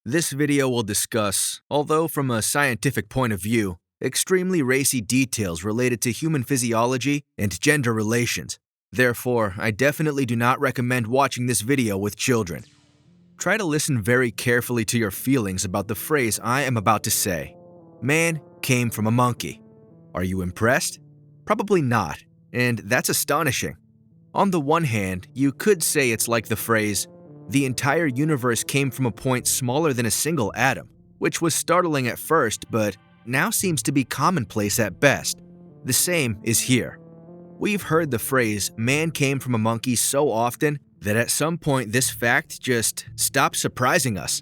This video will discuss, although from a scientific point of view, extremely racy details related to human physiology and gender relations. Therefore, I definitely do not recommend watching this video with children. Try to listen very carefully to your feelings about the phrase I am about to say. Man came from a monkey. Are you impressed? Probably not, and that's astonishing. On the one hand, you could say it's like the phrase, the entire universe came from a point smaller than a single atom, which was startling at first, but now seems to be commonplace at best. The same is here. We've heard the phrase, man came from a monkey so often that at some point this fact just stopped surprising us.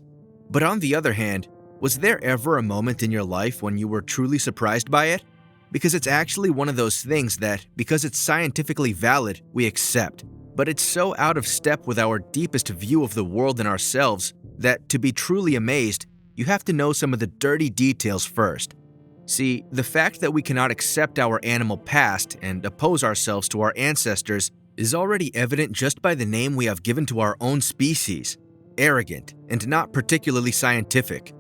But on the other hand, was there ever a moment in your life when you were truly surprised by it? Because it's actually one of those things that, because it's scientifically valid, we accept. But it's so out of step with our deepest view of the world and ourselves that to be truly amazed, you have to know some of the dirty details first. See, the fact that we cannot accept our animal past and oppose ourselves to our ancestors is already evident just by the name we have given to our own species, arrogant and not particularly scientific.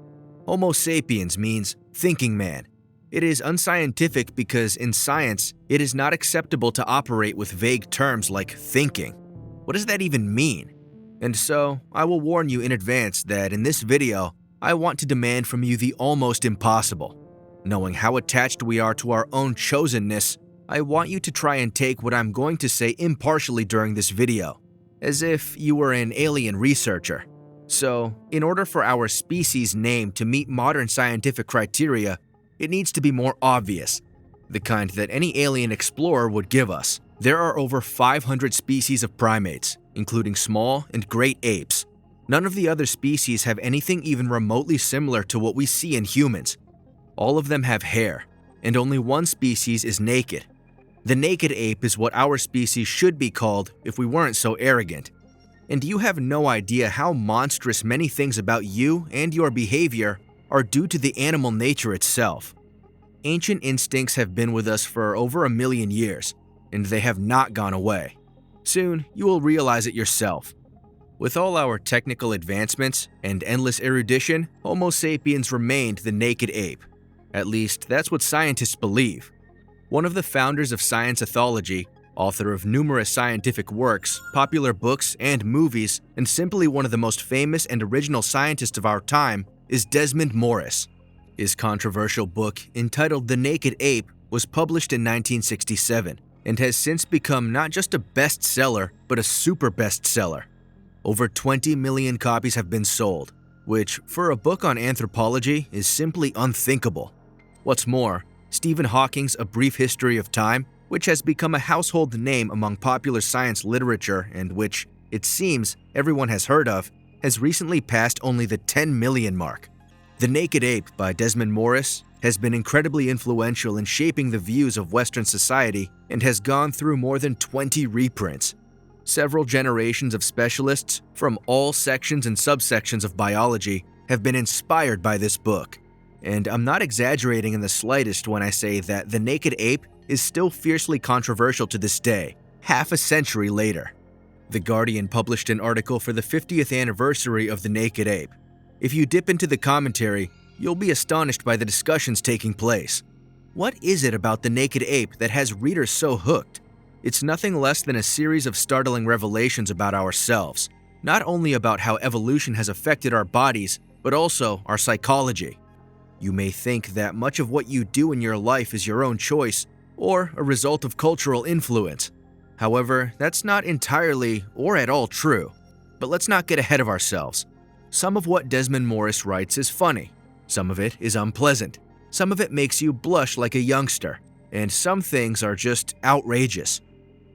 Homo sapiens means thinking man. It is unscientific because in science, it is not acceptable to operate with vague terms like thinking. What does that even mean? And so, I will warn you in advance that in this video, I want to demand from you the almost impossible. Knowing how attached we are to our own chosenness, I want you to try and take what I'm going to say impartially during this video, as if you were an alien researcher. So, in order for our species name to meet modern scientific criteria, it needs to be more obvious, the kind that any alien explorer would give us. There are over 500 species of primates, including small and great apes. None of the other species have anything even remotely similar to what we see in humans. All of them have hair, and only one species is naked. The naked ape is what our species should be called if we weren't so arrogant. And you have no idea how monstrous many things about you and your behavior are due to the animal nature itself. Ancient instincts have been with us for over 1 million years, and they have not gone away. Soon, you will realize it yourself. With all our technical advancements and endless erudition, Homo sapiens remained the naked ape. At least, that's what scientists believe. One of the founders of science ethology, author of numerous scientific works, popular books, and movies, and simply one of the most famous and original scientists of our time, is Desmond Morris. His controversial book, entitled The Naked Ape, was published in 1967 and has since become not just a bestseller, but a super bestseller. Over 20 million copies have been sold, which, for a book on anthropology, is simply unthinkable. What's more, Stephen Hawking's A Brief History of Time, which has become a household name among popular science literature and which, it seems, everyone has heard of, has recently passed only the 10 million mark. The Naked Ape by Desmond Morris has been incredibly influential in shaping the views of Western society and has gone through more than 20 reprints. Several generations of specialists from all sections and subsections of biology have been inspired by this book. And I'm not exaggerating in the slightest when I say that The Naked Ape is still fiercely controversial to this day, half a century later. The Guardian published an article for the 50th anniversary of The Naked Ape. If you dip into the commentary, you'll be astonished by the discussions taking place. What is it about The Naked Ape that has readers so hooked? It's nothing less than a series of startling revelations about ourselves, not only about how evolution has affected our bodies, but also our psychology. You may think that much of what you do in your life is your own choice or a result of cultural influence. However, that's not entirely or at all true. But let's not get ahead of ourselves. Some of what Desmond Morris writes is funny. Some of it is unpleasant. Some of it makes you blush like a youngster. And some things are just outrageous.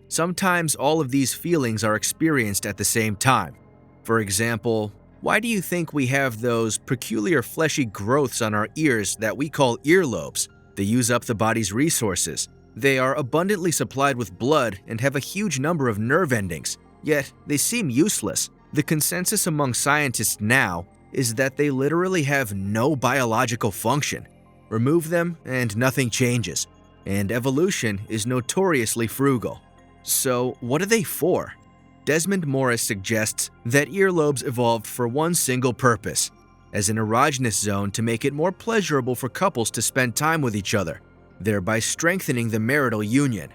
Sometimes all of these feelings are experienced at the same time. For example, why do you think we have those peculiar fleshy growths on our ears that we call earlobes? They use up the body's resources. They are abundantly supplied with blood and have a huge number of nerve endings, yet they seem useless. The consensus among scientists now is that they literally have no biological function. Remove them and nothing changes, and evolution is notoriously frugal. So what are they for? Desmond Morris suggests that earlobes evolved for one single purpose: as an erogenous zone to make it more pleasurable for couples to spend time with each other, thereby strengthening the marital union.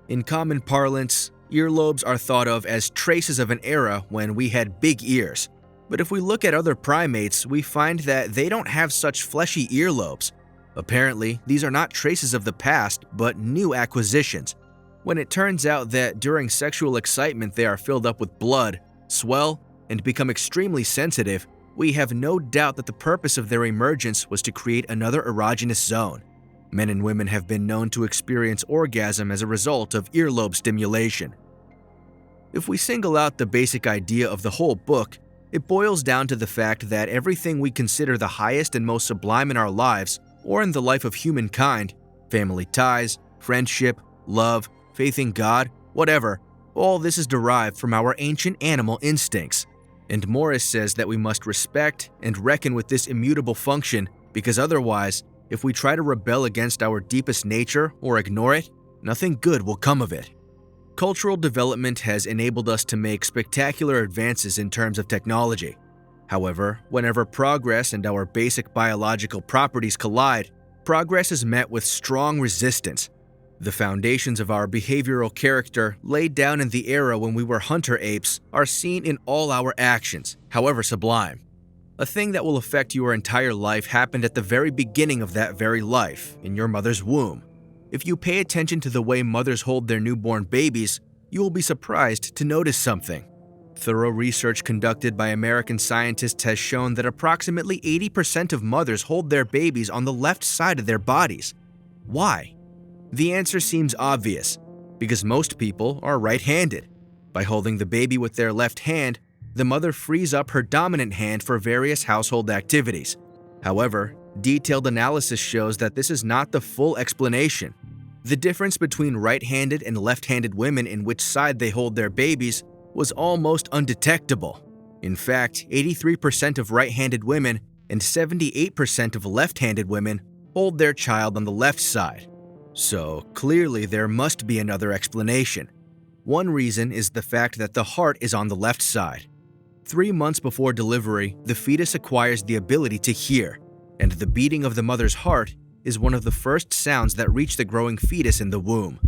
In common parlance, earlobes are thought of as traces of an era when we had big ears. But if we look at other primates, we find that they don't have such fleshy earlobes. Apparently, these are not traces of the past, but new acquisitions. When it turns out that during sexual excitement they are filled up with blood, swell, and become extremely sensitive, we have no doubt that the purpose of their emergence was to create another erogenous zone. Men and women have been known to experience orgasm as a result of earlobe stimulation. If we single out the basic idea of the whole book, it boils down to the fact that everything we consider the highest and most sublime in our lives, or in the life of humankind, family ties, friendship, love, faith in God, whatever, all this is derived from our ancient animal instincts. And Morris says that we must respect and reckon with this immutable function, because otherwise, if we try to rebel against our deepest nature or ignore it, nothing good will come of it. Cultural development has enabled us to make spectacular advances in terms of technology. However, whenever progress and our basic biological properties collide, progress is met with strong resistance. The foundations of our behavioral character laid down in the era when we were hunter apes are seen in all our actions, however sublime. A thing that will affect your entire life happened at the very beginning of that very life, in your mother's womb. If you pay attention to the way mothers hold their newborn babies, you will be surprised to notice something. Thorough research conducted by American scientists has shown that approximately 80% of mothers hold their babies on the left side of their bodies. Why? The answer seems obvious, because most people are right-handed. By holding the baby with their left hand, the mother frees up her dominant hand for various household activities. However, detailed analysis shows that this is not the full explanation. The difference between right-handed and left-handed women in which side they hold their babies was almost undetectable. In fact, 83% of right-handed women and 78% of left-handed women hold their child on the left side. So, clearly there must be another explanation. One reason is the fact that the heart is on the left side. 3 months before delivery, the fetus acquires the ability to hear, and the beating of the mother's heart is one of the first sounds that reach the growing fetus in the womb.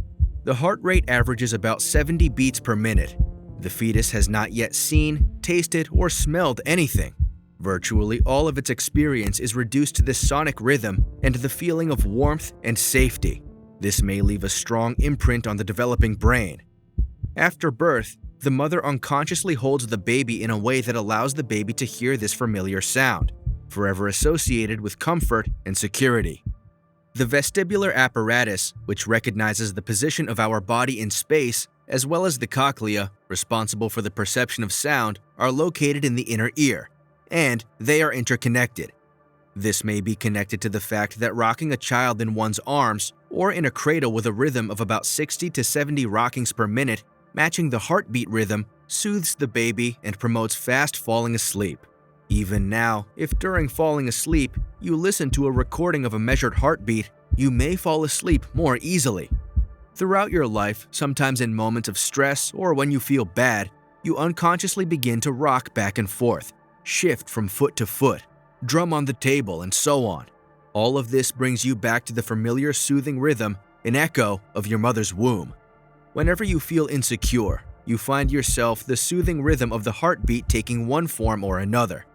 The heart rate averages about 70 beats per minute. The fetus has not yet seen, tasted, or smelled anything. Virtually all of its experience is reduced to this sonic rhythm and the feeling of warmth and safety. This may leave a strong imprint on the developing brain. After birth, the mother unconsciously holds the baby in a way that allows the baby to hear this familiar sound, forever associated with comfort and security. The vestibular apparatus, which recognizes the position of our body in space, as well as the cochlea, responsible for the perception of sound, are located in the inner ear, and they are interconnected. This may be connected to the fact that rocking a child in one's arms or in a cradle with a rhythm of about 60 to 70 rockings per minute, matching the heartbeat rhythm, soothes the baby and promotes fast falling asleep. Even now, if during falling asleep you listen to a recording of a measured heartbeat, you may fall asleep more easily. Throughout your life, sometimes in moments of stress or when you feel bad, you unconsciously begin to rock back and forth, shift from foot to foot, drum on the table, and so on. All of this brings you back to the familiar soothing rhythm, an echo of your mother's womb. Whenever you feel insecure, you find yourself the soothing rhythm of the heartbeat taking one form or another.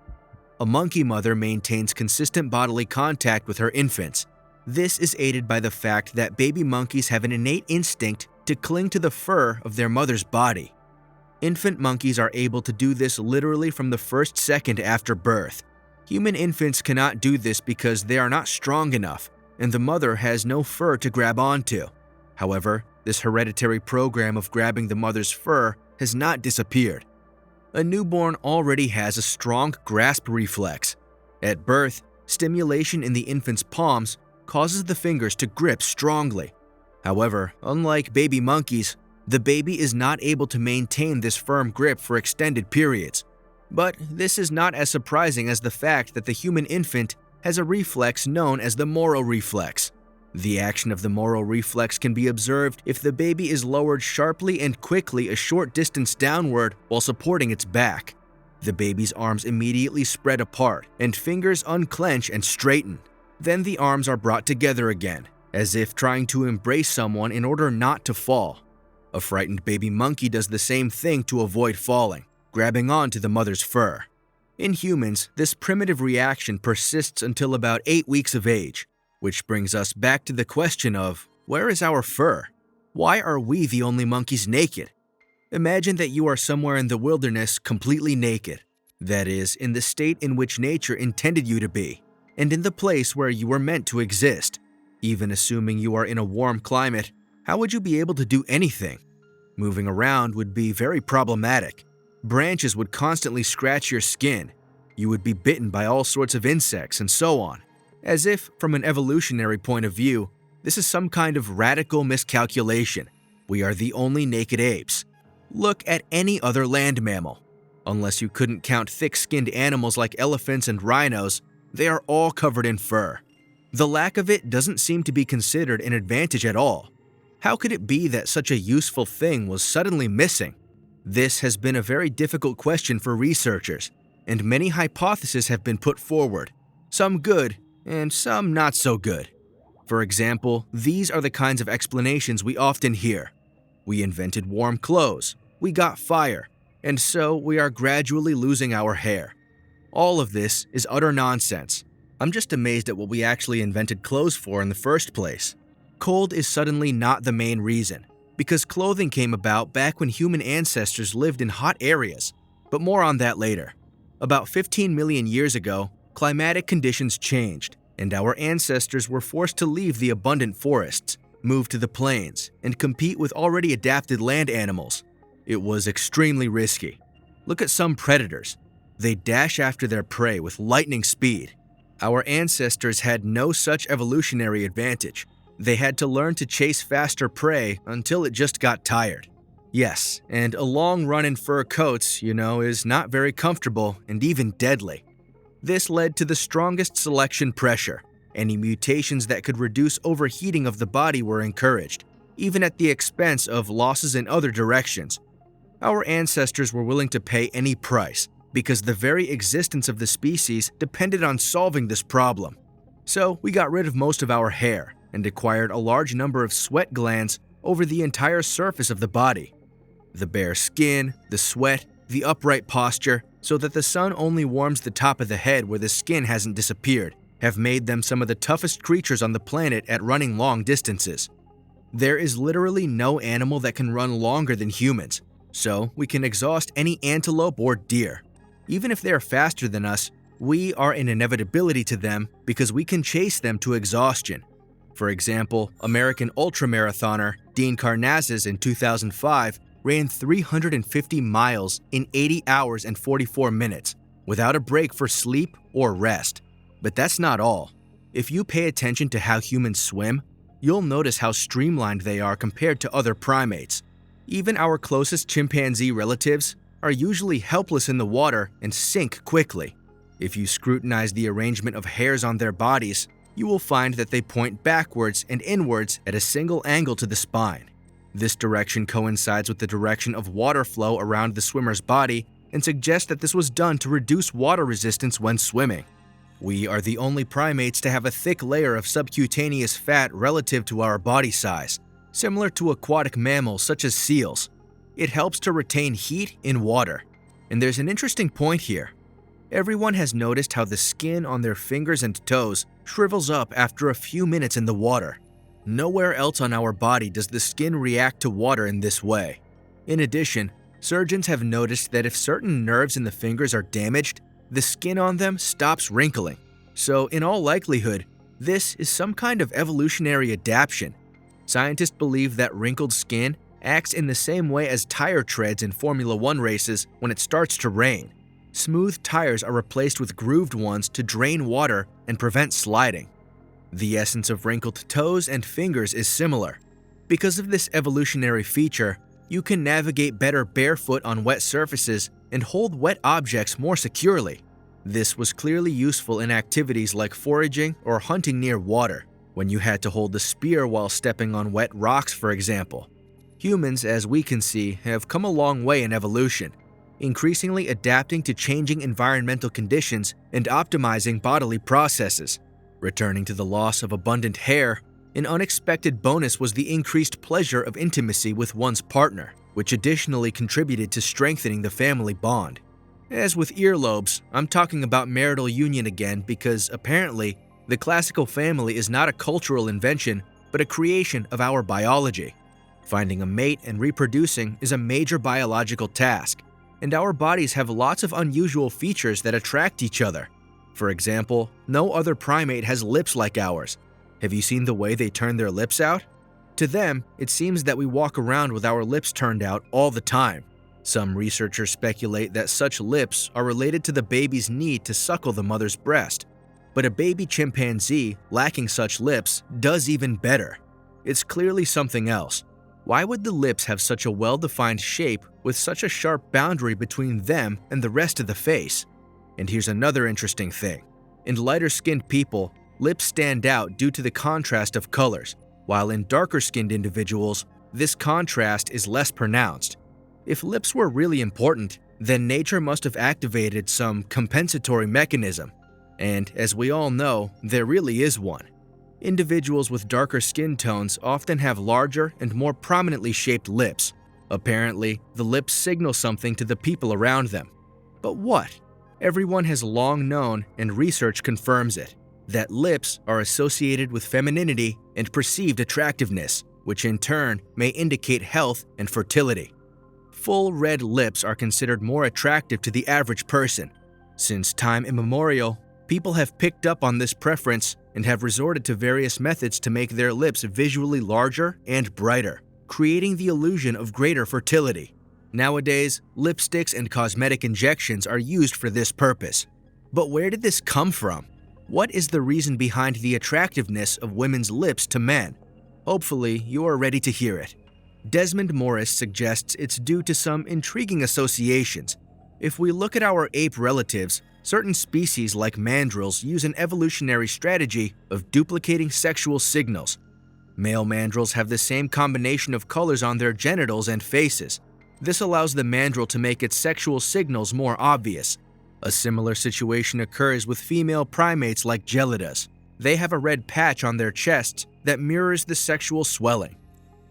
A monkey mother maintains consistent bodily contact with her infants. This is aided by the fact that baby monkeys have an innate instinct to cling to the fur of their mother's body. Infant monkeys are able to do this literally from the first second after birth. Human infants cannot do this because they are not strong enough, and the mother has no fur to grab onto. However, this hereditary program of grabbing the mother's fur has not disappeared. A newborn already has a strong grasp reflex. At birth, stimulation in the infant's palms causes the fingers to grip strongly. However, unlike baby monkeys, the baby is not able to maintain this firm grip for extended periods. But this is not as surprising as the fact that the human infant has a reflex known as the Moro reflex. The action of the Moro reflex can be observed if the baby is lowered sharply and quickly a short distance downward while supporting its back. The baby's arms immediately spread apart and fingers unclench and straighten. Then the arms are brought together again, as if trying to embrace someone in order not to fall. A frightened baby monkey does the same thing to avoid falling, grabbing onto the mother's fur. In humans, this primitive reaction persists until about 8 weeks of age, which brings us back to the question of, where is our fur? Why are we the only monkeys naked? Imagine that you are somewhere in the wilderness completely naked. That is, in the state in which nature intended you to be, and in the place where you were meant to exist. Even assuming you are in a warm climate, how would you be able to do anything? Moving around would be very problematic. Branches would constantly scratch your skin. You would be bitten by all sorts of insects and so on. As if, from an evolutionary point of view, this is some kind of radical miscalculation. We are the only naked apes. Look at any other land mammal. Unless you couldn't count thick-skinned animals like elephants and rhinos, they are all covered in fur. The lack of it doesn't seem to be considered an advantage at all. How could it be that such a useful thing was suddenly missing? This has been a very difficult question for researchers, and many hypotheses have been put forward, some good and some not so good. For example, these are the kinds of explanations we often hear. We invented warm clothes, we got fire, and so we are gradually losing our hair. All of this is utter nonsense. I'm just amazed at what we actually invented clothes for in the first place. Cold is suddenly not the main reason, because clothing came about back when human ancestors lived in hot areas, but more on that later. About 15 million years ago, climatic conditions changed, and our ancestors were forced to leave the abundant forests, move to the plains, and compete with already adapted land animals. It was extremely risky. Look at some predators. They dash after their prey with lightning speed. Our ancestors had no such evolutionary advantage. They had to learn to chase faster prey until it just got tired. Yes, and a long run in fur coats, is not very comfortable and even deadly. This led to the strongest selection pressure. Any mutations that could reduce overheating of the body were encouraged, even at the expense of losses in other directions. Our ancestors were willing to pay any price, because the very existence of the species depended on solving this problem. So we got rid of most of our hair and acquired a large number of sweat glands over the entire surface of the body. The bare skin, the sweat, the upright posture, so that the sun only warms the top of the head where the skin hasn't disappeared, have made them some of the toughest creatures on the planet at running long distances. There is literally no animal that can run longer than humans, so we can exhaust any antelope or deer. Even if they are faster than us, we are an inevitability to them because we can chase them to exhaustion. For example, American ultramarathoner Dean Karnazes in 2005 ran 350 miles in 80 hours and 44 minutes, without a break for sleep or rest. But that's not all. If you pay attention to how humans swim, you'll notice how streamlined they are compared to other primates. Even our closest chimpanzee relatives are usually helpless in the water and sink quickly. If you scrutinize the arrangement of hairs on their bodies, you will find that they point backwards and inwards at a single angle to the spine. This direction coincides with the direction of water flow around the swimmer's body and suggests that this was done to reduce water resistance when swimming. We are the only primates to have a thick layer of subcutaneous fat relative to our body size, similar to aquatic mammals such as seals. It helps to retain heat in water. And there's an interesting point here. Everyone has noticed how the skin on their fingers and toes shrivels up after a few minutes in the water. Nowhere else on our body does the skin react to water in this way. In addition, surgeons have noticed that if certain nerves in the fingers are damaged, the skin on them stops wrinkling. So in all likelihood, this is some kind of evolutionary adaptation. Scientists believe that wrinkled skin acts in the same way as tire treads in Formula 1 races when it starts to rain. Smooth tires are replaced with grooved ones to drain water and prevent sliding. The essence of wrinkled toes and fingers is similar. Because of this evolutionary feature, you can navigate better barefoot on wet surfaces and hold wet objects more securely. This was clearly useful in activities like foraging or hunting near water, when you had to hold the spear while stepping on wet rocks, for example. Humans, as we can see, have come a long way in evolution. increasingly adapting to changing environmental conditions and optimizing bodily processes. Returning to the loss of abundant hair, an unexpected bonus was the increased pleasure of intimacy with one's partner, which additionally contributed to strengthening the family bond. As with earlobes, I'm talking about marital union again because apparently, the classical family is not a cultural invention, but a creation of our biology. Finding a mate and reproducing is a major biological task, and our bodies have lots of unusual features that attract each other. For example, no other primate has lips like ours. Have you seen the way they turn their lips out? To them, it seems that we walk around with our lips turned out all the time. Some researchers speculate that such lips are related to the baby's need to suckle the mother's breast. But a baby chimpanzee lacking such lips does even better. It's clearly something else. Why would the lips have such a well-defined shape with such a sharp boundary between them and the rest of the face? And here's another interesting thing. In lighter-skinned people, lips stand out due to the contrast of colors, while in darker-skinned individuals, this contrast is less pronounced. If lips were really important, then nature must have activated some compensatory mechanism. And as we all know, there really is one. Individuals with darker skin tones often have larger and more prominently shaped lips. Apparently, the lips signal something to the people around them. But what? Everyone has long known, and research confirms it, that lips are associated with femininity and perceived attractiveness, which in turn may indicate health and fertility. Full red lips are considered more attractive to the average person. Since time immemorial, people have picked up on this preference and have resorted to various methods to make their lips visually larger and brighter, creating the illusion of greater fertility. Nowadays, lipsticks and cosmetic injections are used for this purpose. But where did this come from? What is the reason behind the attractiveness of women's lips to men? Hopefully, you are ready to hear it. Desmond Morris suggests it's due to some intriguing associations. If we look at our ape relatives, certain species like mandrills use an evolutionary strategy of duplicating sexual signals. Male mandrills have the same combination of colors on their genitals and faces. This allows the mandrill to make its sexual signals more obvious. A similar situation occurs with female primates like gelidas. They have a red patch on their chests that mirrors the sexual swelling.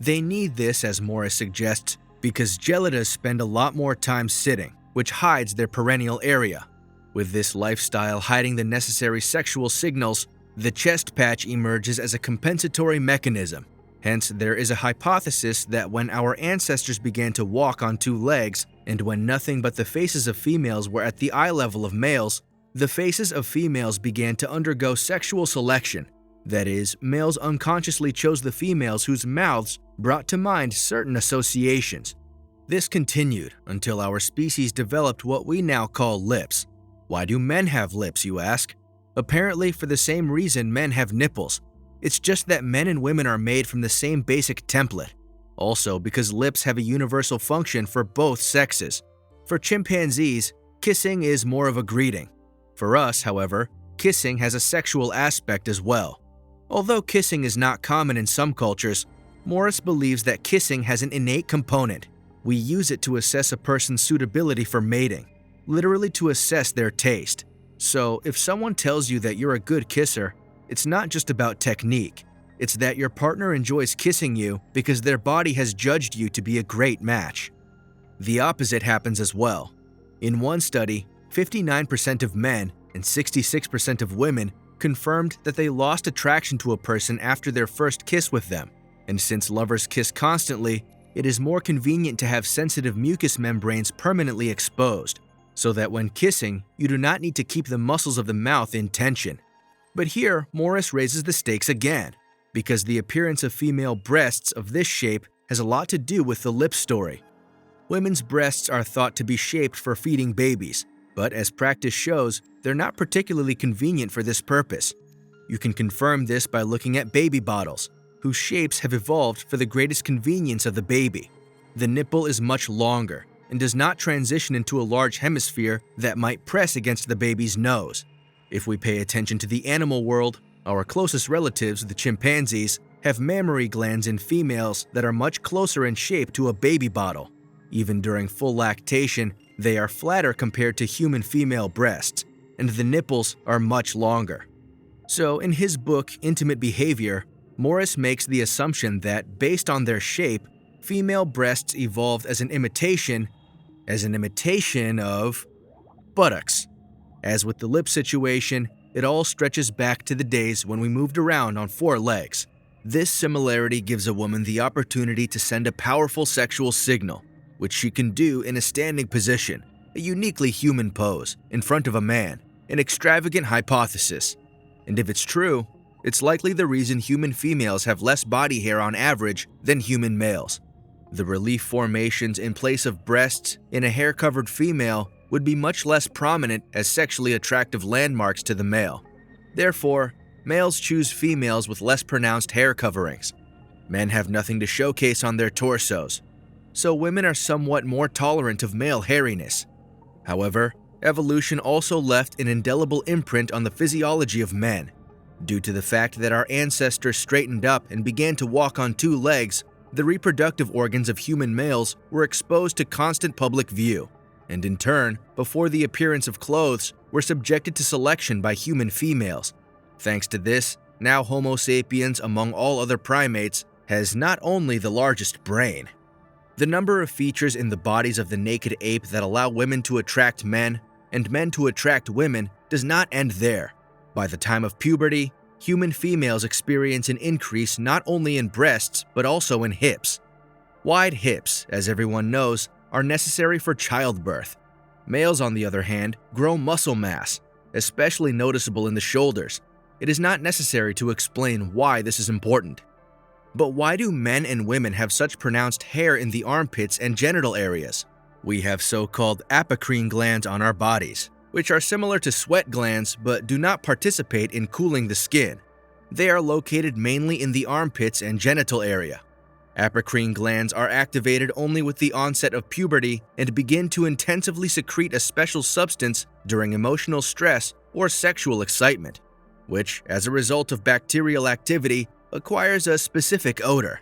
They need this, as Morris suggests, because gelidas spend a lot more time sitting, which hides their perineal area. With this lifestyle hiding the necessary sexual signals, the chest patch emerges as a compensatory mechanism. Hence, there is a hypothesis that when our ancestors began to walk on two legs, and when nothing but the faces of females were at the eye level of males, the faces of females began to undergo sexual selection. That is, males unconsciously chose the females whose mouths brought to mind certain associations. This continued until our species developed what we now call lips. Why do men have lips, you ask? Apparently, for the same reason men have nipples. It's just that men and women are made from the same basic template. Also, because lips have a universal function for both sexes. For chimpanzees, kissing is more of a greeting. For us, however, kissing has a sexual aspect as well. Although kissing is not common in some cultures, Morris believes that kissing has an innate component. We use it to assess a person's suitability for mating, literally to assess their taste. So, if someone tells you that you're a good kisser, it's not just about technique. It's that your partner enjoys kissing you because their body has judged you to be a great match. The opposite happens as well. In one study, 59% of men and 66% of women confirmed that they lost attraction to a person after their first kiss with them. And since lovers kiss constantly, it is more convenient to have sensitive mucous membranes permanently exposed, so that when kissing, you do not need to keep the muscles of the mouth in tension. But here, Morris raises the stakes again, because the appearance of female breasts of this shape has a lot to do with the lip story. Women's breasts are thought to be shaped for feeding babies, but as practice shows, they're not particularly convenient for this purpose. You can confirm this by looking at baby bottles, whose shapes have evolved for the greatest convenience of the baby. The nipple is much longer and does not transition into a large hemisphere that might press against the baby's nose. If we pay attention to the animal world, our closest relatives, the chimpanzees, have mammary glands in females that are much closer in shape to a baby bottle. Even during full lactation, they are flatter compared to human female breasts, and the nipples are much longer. So in his book, Intimate Behavior, Morris makes the assumption that, based on their shape, female breasts evolved as an imitation of buttocks. As with the lip situation, it all stretches back to the days when we moved around on 4 legs. This similarity gives a woman the opportunity to send a powerful sexual signal, which she can do in a standing position, a uniquely human pose, in front of a man, an extravagant hypothesis. And if it's true, it's likely the reason human females have less body hair on average than human males. The relief formations in place of breasts in a hair-covered female would be much less prominent as sexually attractive landmarks to the male. Therefore, males choose females with less pronounced hair coverings. Men have nothing to showcase on their torsos, so women are somewhat more tolerant of male hairiness. However, evolution also left an indelible imprint on the physiology of men. Due to the fact that our ancestors straightened up and began to walk on 2 legs, the reproductive organs of human males were exposed to constant public view, and in turn, before the appearance of clothes, were subjected to selection by human females. Thanks to this, now Homo sapiens, among all other primates, has not only the largest brain. The number of features in the bodies of the naked ape that allow women to attract men and men to attract women does not end there. By the time of puberty, human females experience an increase not only in breasts but also in hips. Wide hips, as everyone knows, are necessary for childbirth. Males, on the other hand, grow muscle mass, especially noticeable in the shoulders. It is not necessary to explain why this is important. But why do men and women have such pronounced hair in the armpits and genital areas? We have so-called apocrine glands on our bodies, which are similar to sweat glands but do not participate in cooling the skin. They are located mainly in the armpits and genital area. Apocrine glands are activated only with the onset of puberty and begin to intensively secrete a special substance during emotional stress or sexual excitement, which, as a result of bacterial activity, acquires a specific odor.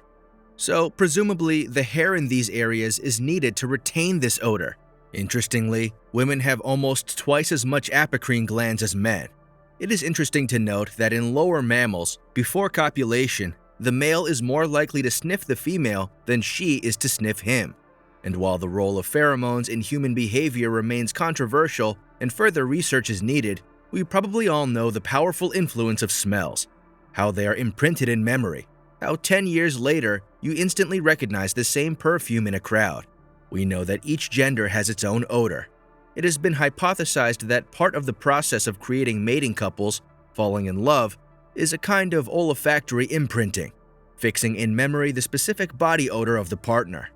So, presumably, the hair in these areas is needed to retain this odor. Interestingly, women have almost twice as much apocrine glands as men. It is interesting to note that in lower mammals, before copulation, the male is more likely to sniff the female than she is to sniff him. And while the role of pheromones in human behavior remains controversial and further research is needed, we probably all know the powerful influence of smells, how they are imprinted in memory, how 10 years later you instantly recognize the same perfume in a crowd. We know that each gender has its own odor. It has been hypothesized that part of the process of creating mating couples, falling in love, is a kind of olfactory imprinting, fixing in memory the specific body odor of the partner.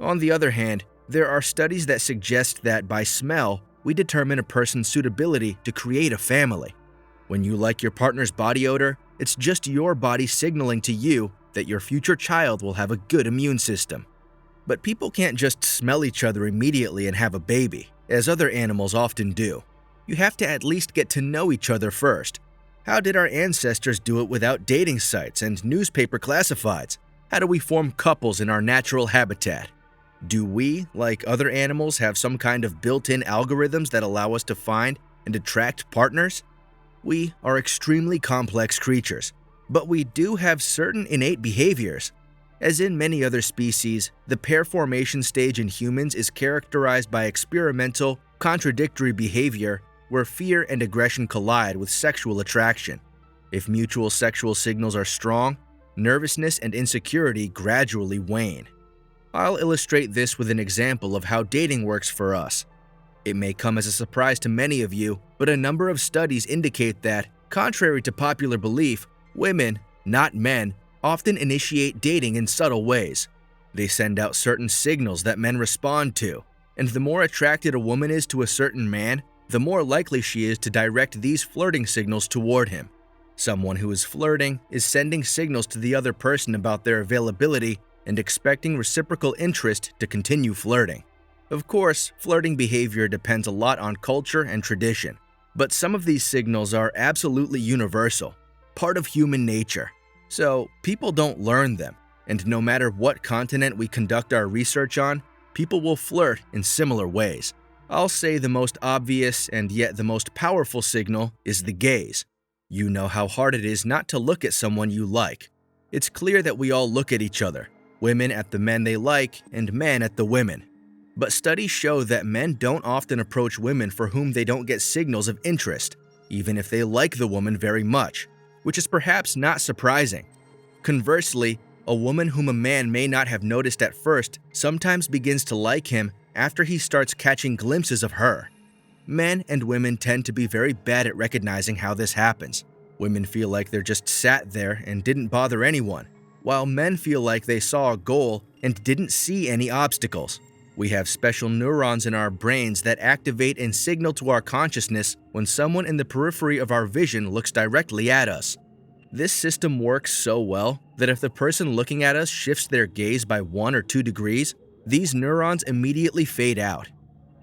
On the other hand, there are studies that suggest that by smell, we determine a person's suitability to create a family. When you like your partner's body odor, it's just your body signaling to you that your future child will have a good immune system. But people can't just smell each other immediately and have a baby, as other animals often do. You have to at least get to know each other first. How did our ancestors do it without dating sites and newspaper classifieds? How do we form couples in our natural habitat? Do we, like other animals, have some kind of built-in algorithms that allow us to find and attract partners? We are extremely complex creatures, but we do have certain innate behaviors. As in many other species, the pair formation stage in humans is characterized by experimental, contradictory behavior where fear and aggression collide with sexual attraction. If mutual sexual signals are strong, nervousness and insecurity gradually wane. I'll illustrate this with an example of how dating works for us. It may come as a surprise to many of you, but a number of studies indicate that, contrary to popular belief, women, not men, often initiate dating in subtle ways. They send out certain signals that men respond to, and the more attracted a woman is to a certain man, the more likely she is to direct these flirting signals toward him. Someone who is flirting is sending signals to the other person about their availability and expecting reciprocal interest to continue flirting. Of course, flirting behavior depends a lot on culture and tradition, but some of these signals are absolutely universal, part of human nature. So, people don't learn them, and no matter what continent we conduct our research on, people will flirt in similar ways. I'll say the most obvious and yet the most powerful signal is the gaze. You know how hard it is not to look at someone you like. It's clear that we all look at each other, women at the men they like and men at the women. But studies show that men don't often approach women for whom they don't get signals of interest, even if they like the woman very much, which is perhaps not surprising. Conversely, a woman whom a man may not have noticed at first sometimes begins to like him after he starts catching glimpses of her. Men and women tend to be very bad at recognizing how this happens. Women feel like they're just sat there and didn't bother anyone, while men feel like they saw a goal and didn't see any obstacles. We have special neurons in our brains that activate and signal to our consciousness when someone in the periphery of our vision looks directly at us. This system works so well that if the person looking at us shifts their gaze by 1 or 2 degrees, these neurons immediately fade out.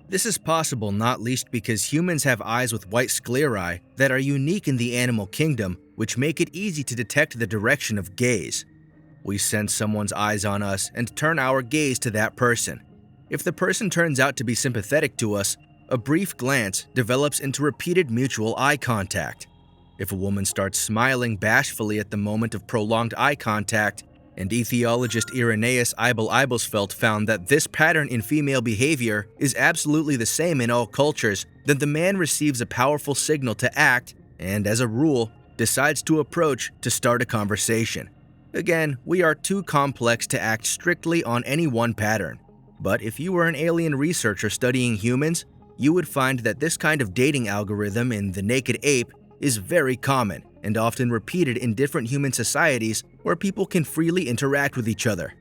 This is possible not least because humans have eyes with white sclerae that are unique in the animal kingdom, which make it easy to detect the direction of gaze. We sense someone's eyes on us and turn our gaze to that person. If the person turns out to be sympathetic to us, a brief glance develops into repeated mutual eye contact. If a woman starts smiling bashfully at the moment of prolonged eye contact, and ethiologist Irenaeus Eibel-Eibelsfeld found that this pattern in female behavior is absolutely the same in all cultures, then the man receives a powerful signal to act and, as a rule, decides to approach to start a conversation. Again, we are too complex to act strictly on any one pattern. But if you were an alien researcher studying humans, you would find that this kind of dating algorithm in the Naked Ape is very common and often repeated in different human societies where people can freely interact with each other.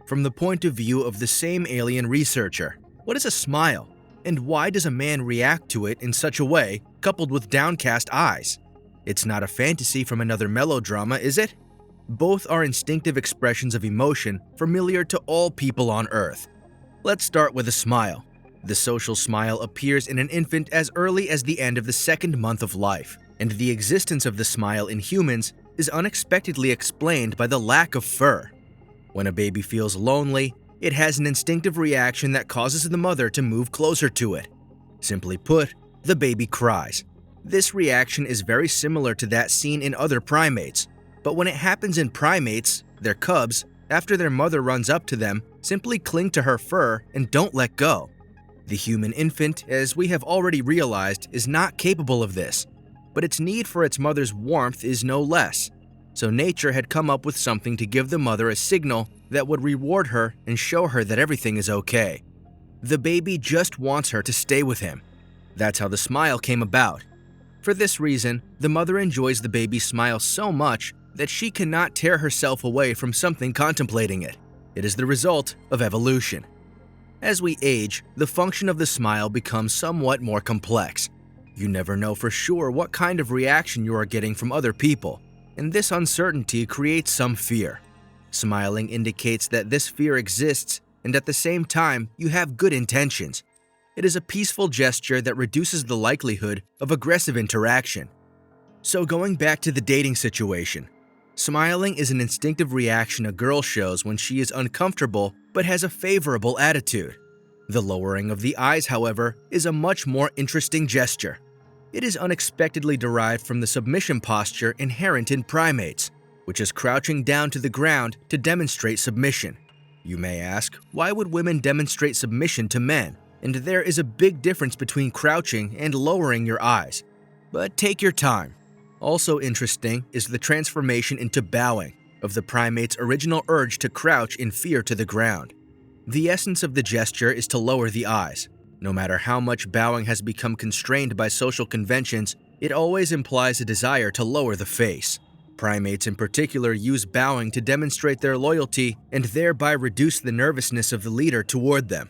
From the point of view of the same alien researcher, what is a smile? And why does a man react to it in such a way, coupled with downcast eyes? It's not a fantasy from another melodrama, is it? Both are instinctive expressions of emotion familiar to all people on Earth. Let's start with a smile. The social smile appears in an infant as early as the end of the 2nd month of life, and the existence of the smile in humans is unexpectedly explained by the lack of fur. When a baby feels lonely, it has an instinctive reaction that causes the mother to move closer to it. Simply put, the baby cries. This reaction is very similar to that seen in other primates, but when it happens in primates, their cubs, after their mother runs up to them, simply cling to her fur and don't let go. The human infant, as we have already realized, is not capable of this, but its need for its mother's warmth is no less. So nature had come up with something to give the mother a signal that would reward her and show her that everything is okay. The baby just wants her to stay with him. That's how the smile came about. For this reason, the mother enjoys the baby's smile so much that she cannot tear herself away from something contemplating it. It is the result of evolution. As we age, the function of the smile becomes somewhat more complex. You never know for sure what kind of reaction you are getting from other people, and this uncertainty creates some fear. Smiling indicates that this fear exists, and at the same time, you have good intentions. It is a peaceful gesture that reduces the likelihood of aggressive interaction. So going back to the dating situation, smiling is an instinctive reaction a girl shows when she is uncomfortable but has a favorable attitude. The lowering of the eyes, however, is a much more interesting gesture. It is unexpectedly derived from the submission posture inherent in primates, which is crouching down to the ground to demonstrate submission. You may ask, why would women demonstrate submission to men? And there is a big difference between crouching and lowering your eyes. But take your time. Also interesting is the transformation into bowing of the primate's original urge to crouch in fear to the ground. The essence of the gesture is to lower the eyes. No matter how much bowing has become constrained by social conventions, it always implies a desire to lower the face. Primates in particular use bowing to demonstrate their loyalty and thereby reduce the nervousness of the leader toward them.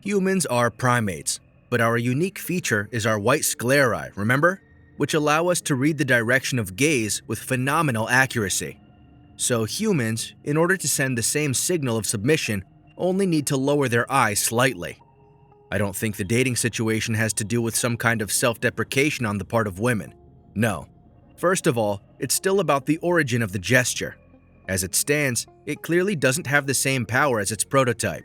Humans are primates, but our unique feature is our white sclerae, remember? Which allow us to read the direction of gaze with phenomenal accuracy. So humans, in order to send the same signal of submission, only need to lower their eyes slightly. I don't think the dating situation has to do with some kind of self-deprecation on the part of women. No. First of all, it's still about the origin of the gesture. As it stands, it clearly doesn't have the same power as its prototype.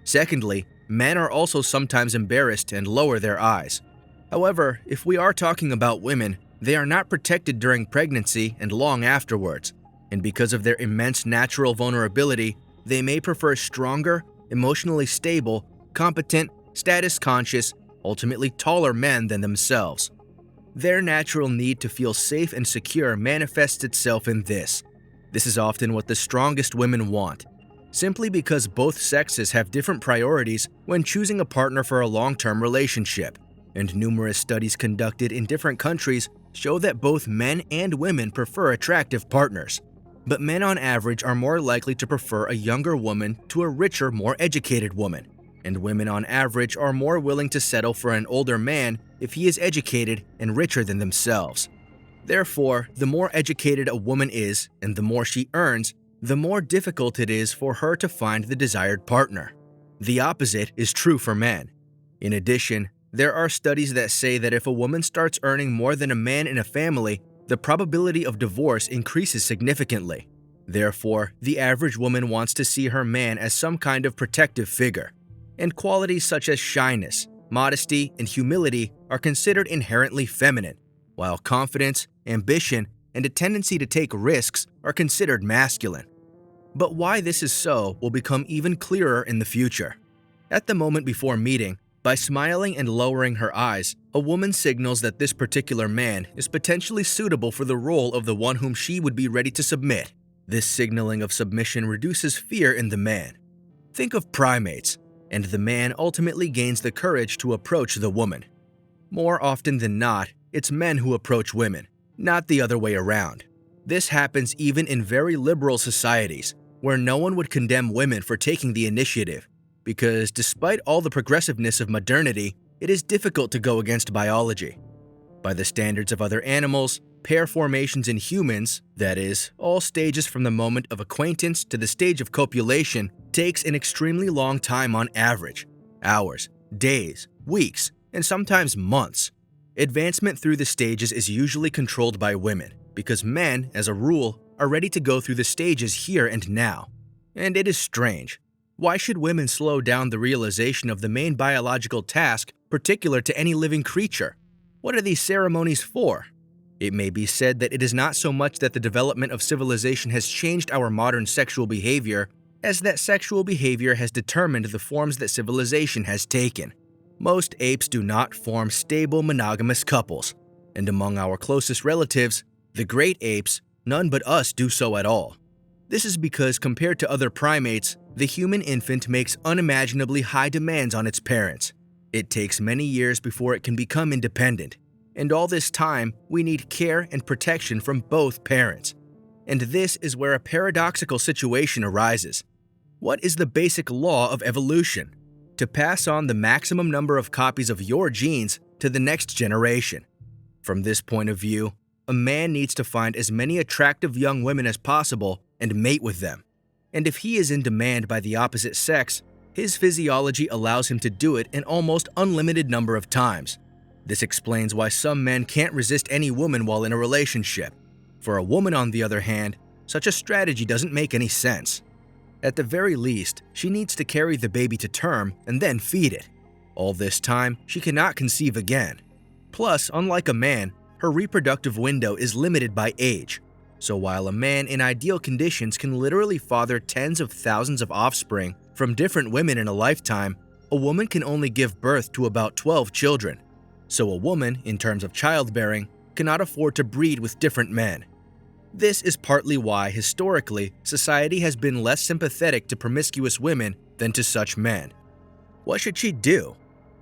Secondly, men are also sometimes embarrassed and lower their eyes. However, if we are talking about women, they are not protected during pregnancy and long afterwards, and because of their immense natural vulnerability, they may prefer stronger, emotionally stable, competent, status-conscious, ultimately taller men than themselves. Their natural need to feel safe and secure manifests itself in this. This is often what the strongest women want, simply because both sexes have different priorities when choosing a partner for a long-term relationship, and numerous studies conducted in different countries show that both men and women prefer attractive partners. But men on average are more likely to prefer a younger woman to a richer, more educated woman, and women on average are more willing to settle for an older man if he is educated and richer than themselves. Therefore, the more educated a woman is and the more she earns, the more difficult it is for her to find the desired partner. The opposite is true for men. In addition, there are studies that say that if a woman starts earning more than a man in a family, the probability of divorce increases significantly. Therefore, the average woman wants to see her man as some kind of protective figure, and qualities such as shyness, modesty, and humility are considered inherently feminine, while confidence, ambition, and a tendency to take risks are considered masculine. But why this is so will become even clearer in the future. At the moment before meeting, by smiling and lowering her eyes, a woman signals that this particular man is potentially suitable for the role of the one whom she would be ready to submit. This signaling of submission reduces fear in the man. Think of primates, and the man ultimately gains the courage to approach the woman. More often than not, it's men who approach women, not the other way around. This happens even in very liberal societies, where no one would condemn women for taking the initiative, because despite all the progressiveness of modernity, it is difficult to go against biology. By the standards of other animals, pair formations in humans, that is, all stages from the moment of acquaintance to the stage of copulation, takes an extremely long time on average – hours, days, weeks, and sometimes months. Advancement through the stages is usually controlled by women, because men, as a rule, are ready to go through the stages here and now. And it is strange. Why should women slow down the realization of the main biological task particular to any living creature? What are these ceremonies for? It may be said that it is not so much that the development of civilization has changed our modern sexual behavior, as that sexual behavior has determined the forms that civilization has taken. Most apes do not form stable monogamous couples, and among our closest relatives, the great apes, none but us do so at all. This is because compared to other primates, the human infant makes unimaginably high demands on its parents. It takes many years before it can become independent, and all this time we need care and protection from both parents. And this is where a paradoxical situation arises. What is the basic law of evolution? To pass on the maximum number of copies of your genes to the next generation. From this point of view, a man needs to find as many attractive young women as possible and mate with them. And if he is in demand by the opposite sex, his physiology allows him to do it an almost unlimited number of times. This explains why some men can't resist any woman while in a relationship. For a woman, on the other hand, such a strategy doesn't make any sense. At the very least, she needs to carry the baby to term and then feed it. All this time, she cannot conceive again. Plus, unlike a man, her reproductive window is limited by age. So while a man in ideal conditions can literally father tens of thousands of offspring from different women in a lifetime, a woman can only give birth to about 12 children. So a woman, in terms of childbearing, cannot afford to breed with different men. This is partly why, historically, society has been less sympathetic to promiscuous women than to such men. What should she do?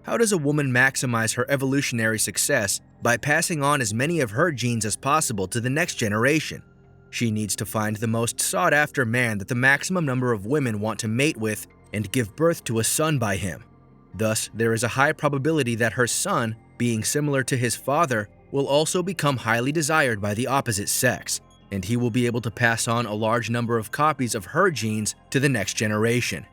How does a woman maximize her evolutionary success by passing on as many of her genes as possible to the next generation? She needs to find the most sought-after man that the maximum number of women want to mate with and give birth to a son by him. Thus, there is a high probability that her son, being similar to his father, will also become highly desired by the opposite sex, and he will be able to pass on a large number of copies of her genes to the next generation.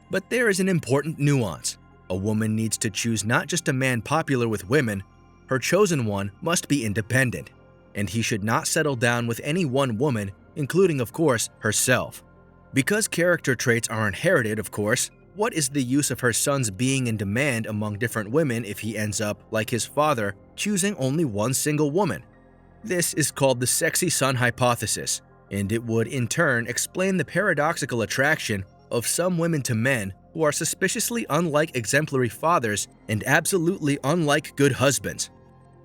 But there is an important nuance. A woman needs to choose not just a man popular with women, her chosen one must be independent, and he should not settle down with any one woman, including, of course, herself. Because character traits are inherited, of course, What is the use of her son's being in demand among different women if he ends up, like his father, choosing only one single woman? This is called the sexy son hypothesis, and it would in turn explain the paradoxical attraction of some women to men who are suspiciously unlike exemplary fathers and absolutely unlike good husbands.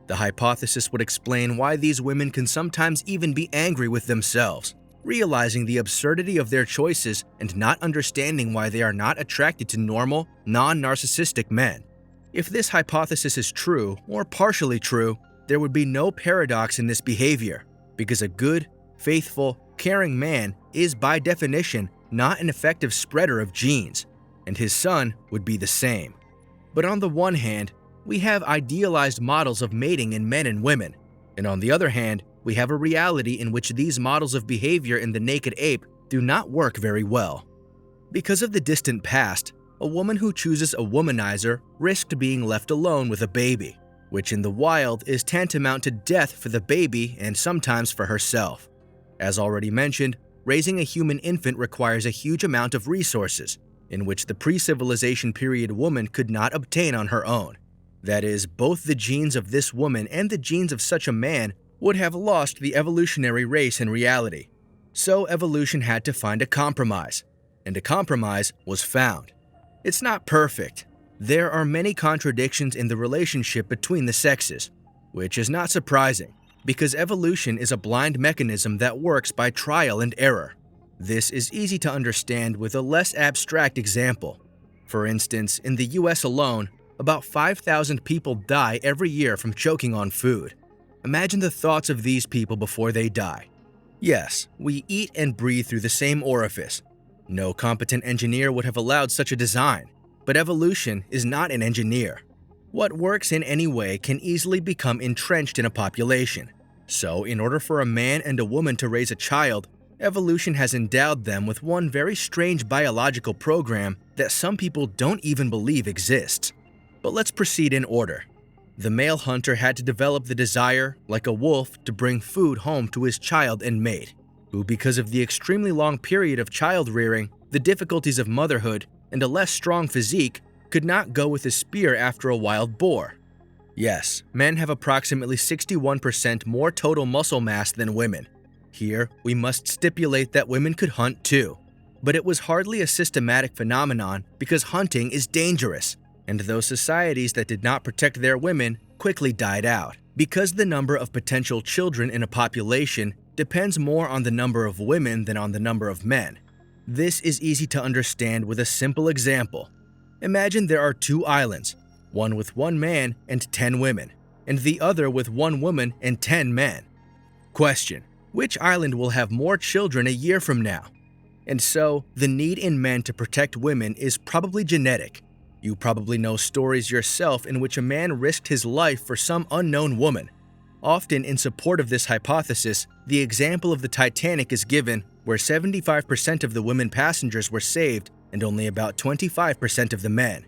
The hypothesis would explain why these women can sometimes even be angry with themselves, realizing the absurdity of their choices and not understanding why they are not attracted to normal, non-narcissistic men. If this hypothesis is true, or partially true, there would be no paradox in this behavior, because a good, faithful, caring man is by definition not an effective spreader of genes, and his son would be the same. But on the one hand, we have idealized models of mating in men and women, and on the other hand, we have a reality in which these models of behavior in the naked ape do not work very well. Because of the distant past, a woman who chooses a womanizer risked being left alone with a baby, which in the wild is tantamount to death for the baby and sometimes for herself. As already mentioned, raising a human infant requires a huge amount of resources, in which the pre-civilization period woman could not obtain on her own. That is, both the genes of this woman and the genes of such a man would have lost the evolutionary race in reality. So evolution had to find a compromise, and a compromise was found. It's not perfect. There are many contradictions in the relationship between the sexes, which is not surprising, because evolution is a blind mechanism that works by trial and error. This is easy to understand with a less abstract example. For instance, in the US alone, about 5,000 people die every year from choking on food. Imagine the thoughts of these people before they die. Yes, we eat and breathe through the same orifice. No competent engineer would have allowed such a design, but evolution is not an engineer. What works in any way can easily become entrenched in a population. So, in order for a man and a woman to raise a child, evolution has endowed them with one very strange biological program that some people don't even believe exists. But let's proceed in order. The male hunter had to develop the desire, like a wolf, to bring food home to his child and mate, who, because of the extremely long period of child rearing, the difficulties of motherhood, and a less strong physique, could not go with a spear after a wild boar. Yes, men have approximately 61% more total muscle mass than women. Here, we must stipulate that women could hunt too, but it was hardly a systematic phenomenon because hunting is dangerous, and those societies that did not protect their women quickly died out, because the number of potential children in a population depends more on the number of women than on the number of men. This is easy to understand with a simple example. Imagine there are two islands, one with one man and 10 women, and the other with one woman and 10 men. Question: which island will have more children a year from now? And so, the need in men to protect women is probably genetic. You probably know stories yourself in which a man risked his life for some unknown woman. Often in support of this hypothesis, the example of the Titanic is given, where 75% of the women passengers were saved and only about 25% of the men.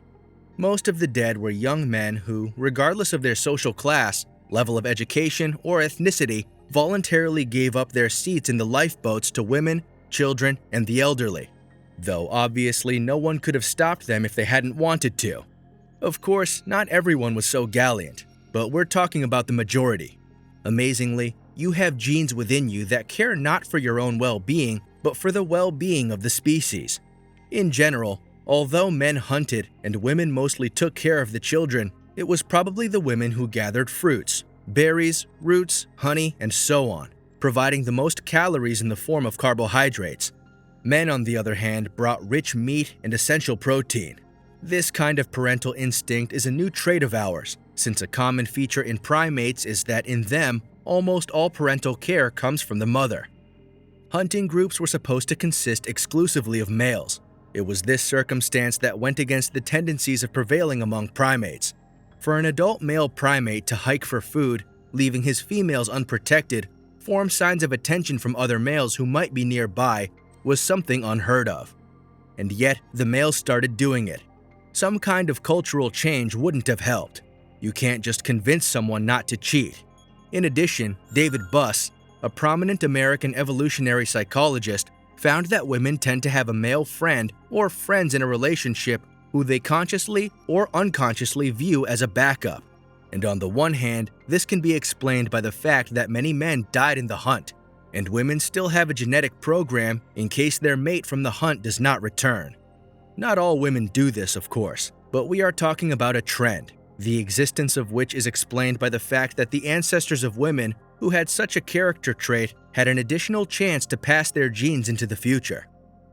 Most of the dead were young men who, regardless of their social class, level of education, or ethnicity, voluntarily gave up their seats in the lifeboats to women, children, and the elderly. Though obviously no one could have stopped them if they hadn't wanted to. Of course, not everyone was so gallant, but we're talking about the majority. Amazingly, you have genes within you that care not for your own well-being, but for the well-being of the species. In general, although men hunted and women mostly took care of the children, it was probably the women who gathered fruits, berries, roots, honey, and so on, providing the most calories in the form of carbohydrates. Men, on the other hand, brought rich meat and essential protein. This kind of parental instinct is a new trait of ours, since a common feature in primates is that in them, almost all parental care comes from the mother. Hunting groups were supposed to consist exclusively of males. It was this circumstance that went against the tendencies of prevailing among primates. For an adult male primate to hike for food, leaving his females unprotected, form signs of attention from other males who might be nearby, was something unheard of. And yet, the males started doing it. Some kind of cultural change wouldn't have helped. You can't just convince someone not to cheat. In addition, David Buss, a prominent American evolutionary psychologist, found that women tend to have a male friend or friends in a relationship who they consciously or unconsciously view as a backup. And on the one hand, this can be explained by the fact that many men died in the hunt, and women still have a genetic program in case their mate from the hunt does not return. Not all women do this, of course, but we are talking about a trend, the existence of which is explained by the fact that the ancestors of women who had such a character trait had an additional chance to pass their genes into the future.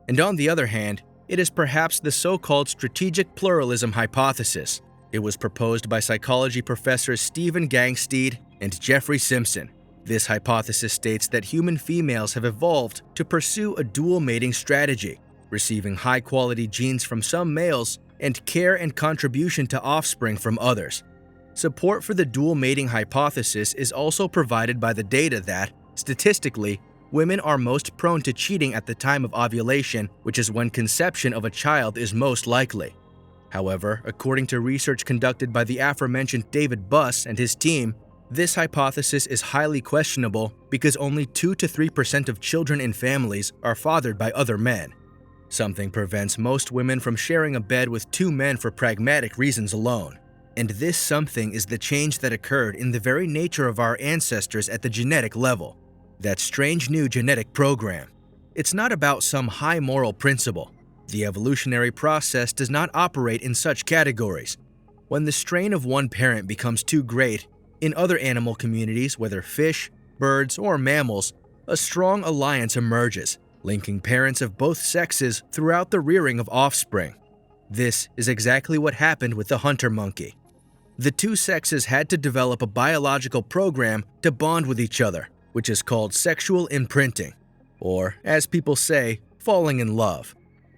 And on the other hand, it is perhaps the so-called strategic pluralism hypothesis. It was proposed by psychology professors Stephen Gangstead and Jeffrey Simpson. This hypothesis states that human females have evolved to pursue a dual mating strategy, receiving high-quality genes from some males and care and contribution to offspring from others. Support for the dual mating hypothesis is also provided by the data that, statistically, women are most prone to cheating at the time of ovulation, which is when conception of a child is most likely. However, according to research conducted by the aforementioned David Buss and his team, this hypothesis is highly questionable because only 2 to 3% of children in families are fathered by other men. Something prevents most women from sharing a bed with 2 men for pragmatic reasons alone. And this something is the change that occurred in the very nature of our ancestors at the genetic level. That strange new genetic program. It's not about some high moral principle. The evolutionary process does not operate in such categories. When the strain of one parent becomes too great, in other animal communities, whether fish, birds, or mammals, a strong alliance emerges, linking parents of both sexes throughout the rearing of offspring. This is exactly what happened with the hunter monkey. The 2 sexes had to develop a biological program to bond with each other, which is called sexual imprinting, or, as people say, falling in love.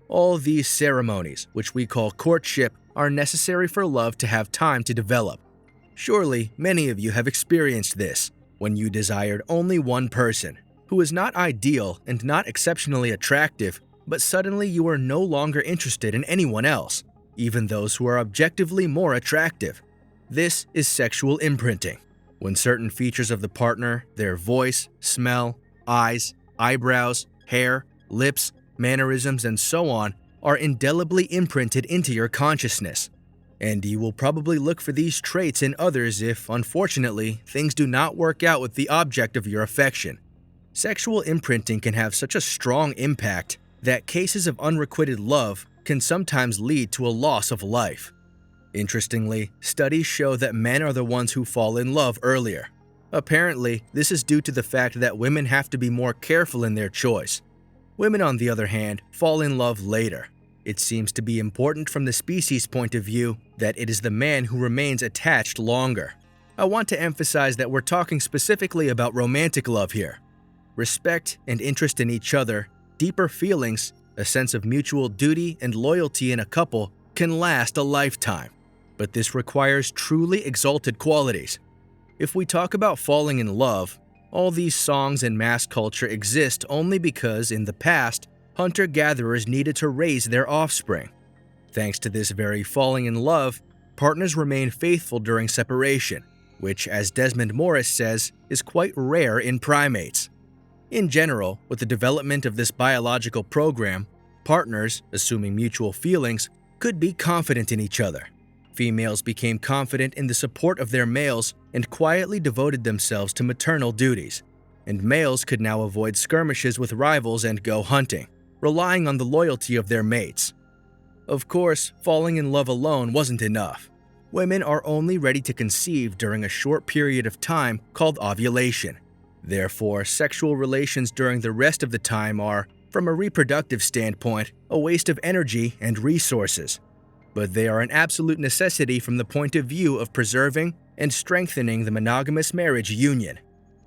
All these ceremonies, which we call courtship, are necessary for love to have time to develop. Surely, many of you have experienced this, when you desired only one person, who is not ideal and not exceptionally attractive, but suddenly you are no longer interested in anyone else, even those who are objectively more attractive. This is sexual imprinting, when certain features of the partner, their voice, smell, eyes, eyebrows, hair, lips, mannerisms, and so on, are indelibly imprinted into your consciousness. And you will probably look for these traits in others if, unfortunately, things do not work out with the object of your affection. Sexual imprinting can have such a strong impact that cases of unrequited love can sometimes lead to a loss of life. Interestingly, studies show that men are the ones who fall in love earlier. Apparently, this is due to the fact that women have to be more careful in their choice. Women, on the other hand, fall in love later. It seems to be important from the species' point of view that it is the man who remains attached longer. I want to emphasize that we're talking specifically about romantic love here. Respect and interest in each other, deeper feelings, a sense of mutual duty and loyalty in a couple can last a lifetime. But this requires truly exalted qualities. If we talk about falling in love, all these songs and mass culture exist only because, in the past, hunter-gatherers needed to raise their offspring. Thanks to this very falling in love, partners remain faithful during separation, which, as Desmond Morris says, is quite rare in primates. In general, with the development of this biological program, partners, assuming mutual feelings, could be confident in each other. Females became confident in the support of their males and quietly devoted themselves to maternal duties, and males could now avoid skirmishes with rivals and go hunting, relying on the loyalty of their mates. Of course, falling in love alone wasn't enough. Women are only ready to conceive during a short period of time called ovulation. Therefore, sexual relations during the rest of the time are, from a reproductive standpoint, a waste of energy and resources. But they are an absolute necessity from the point of view of preserving and strengthening the monogamous marriage union.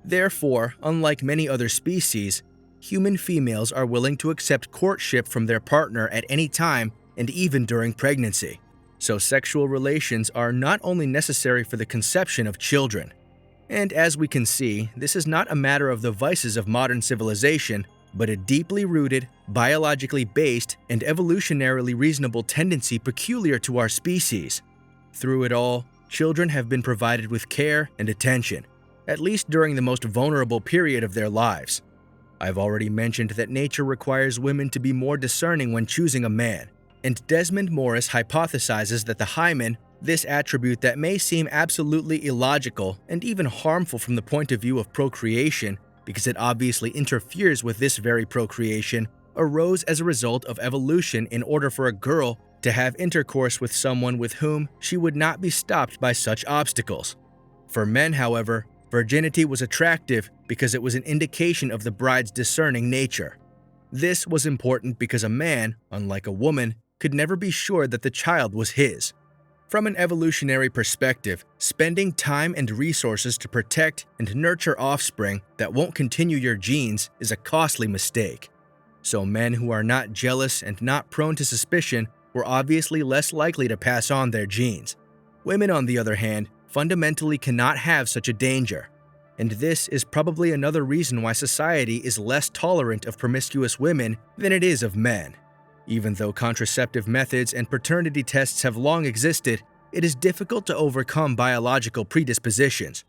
Therefore, unlike many other species, human females are willing to accept courtship from their partner at any time and even during pregnancy. So sexual relations are not only necessary for the conception of children. And as we can see, this is not a matter of the vices of modern civilization, but a deeply rooted, biologically based, and evolutionarily reasonable tendency peculiar to our species. Through it all, children have been provided with care and attention, at least during the most vulnerable period of their lives. I've already mentioned that nature requires women to be more discerning when choosing a man, and Desmond Morris hypothesizes that the hymen, this attribute that may seem absolutely illogical and even harmful from the point of view of procreation, because it obviously interferes with this very procreation, arose as a result of evolution in order for a girl to have intercourse with someone with whom she would not be stopped by such obstacles. For men, however, virginity was attractive because it was an indication of the bride's discerning nature. This was important because a man, unlike a woman, could never be sure that the child was his. From an evolutionary perspective, spending time and resources to protect and nurture offspring that won't continue your genes is a costly mistake. So men who are not jealous and not prone to suspicion were obviously less likely to pass on their genes. Women, on the other hand, fundamentally cannot have such a danger. And this is probably another reason why society is less tolerant of promiscuous women than it is of men. Even though contraceptive methods and paternity tests have long existed, it is difficult to overcome biological predispositions.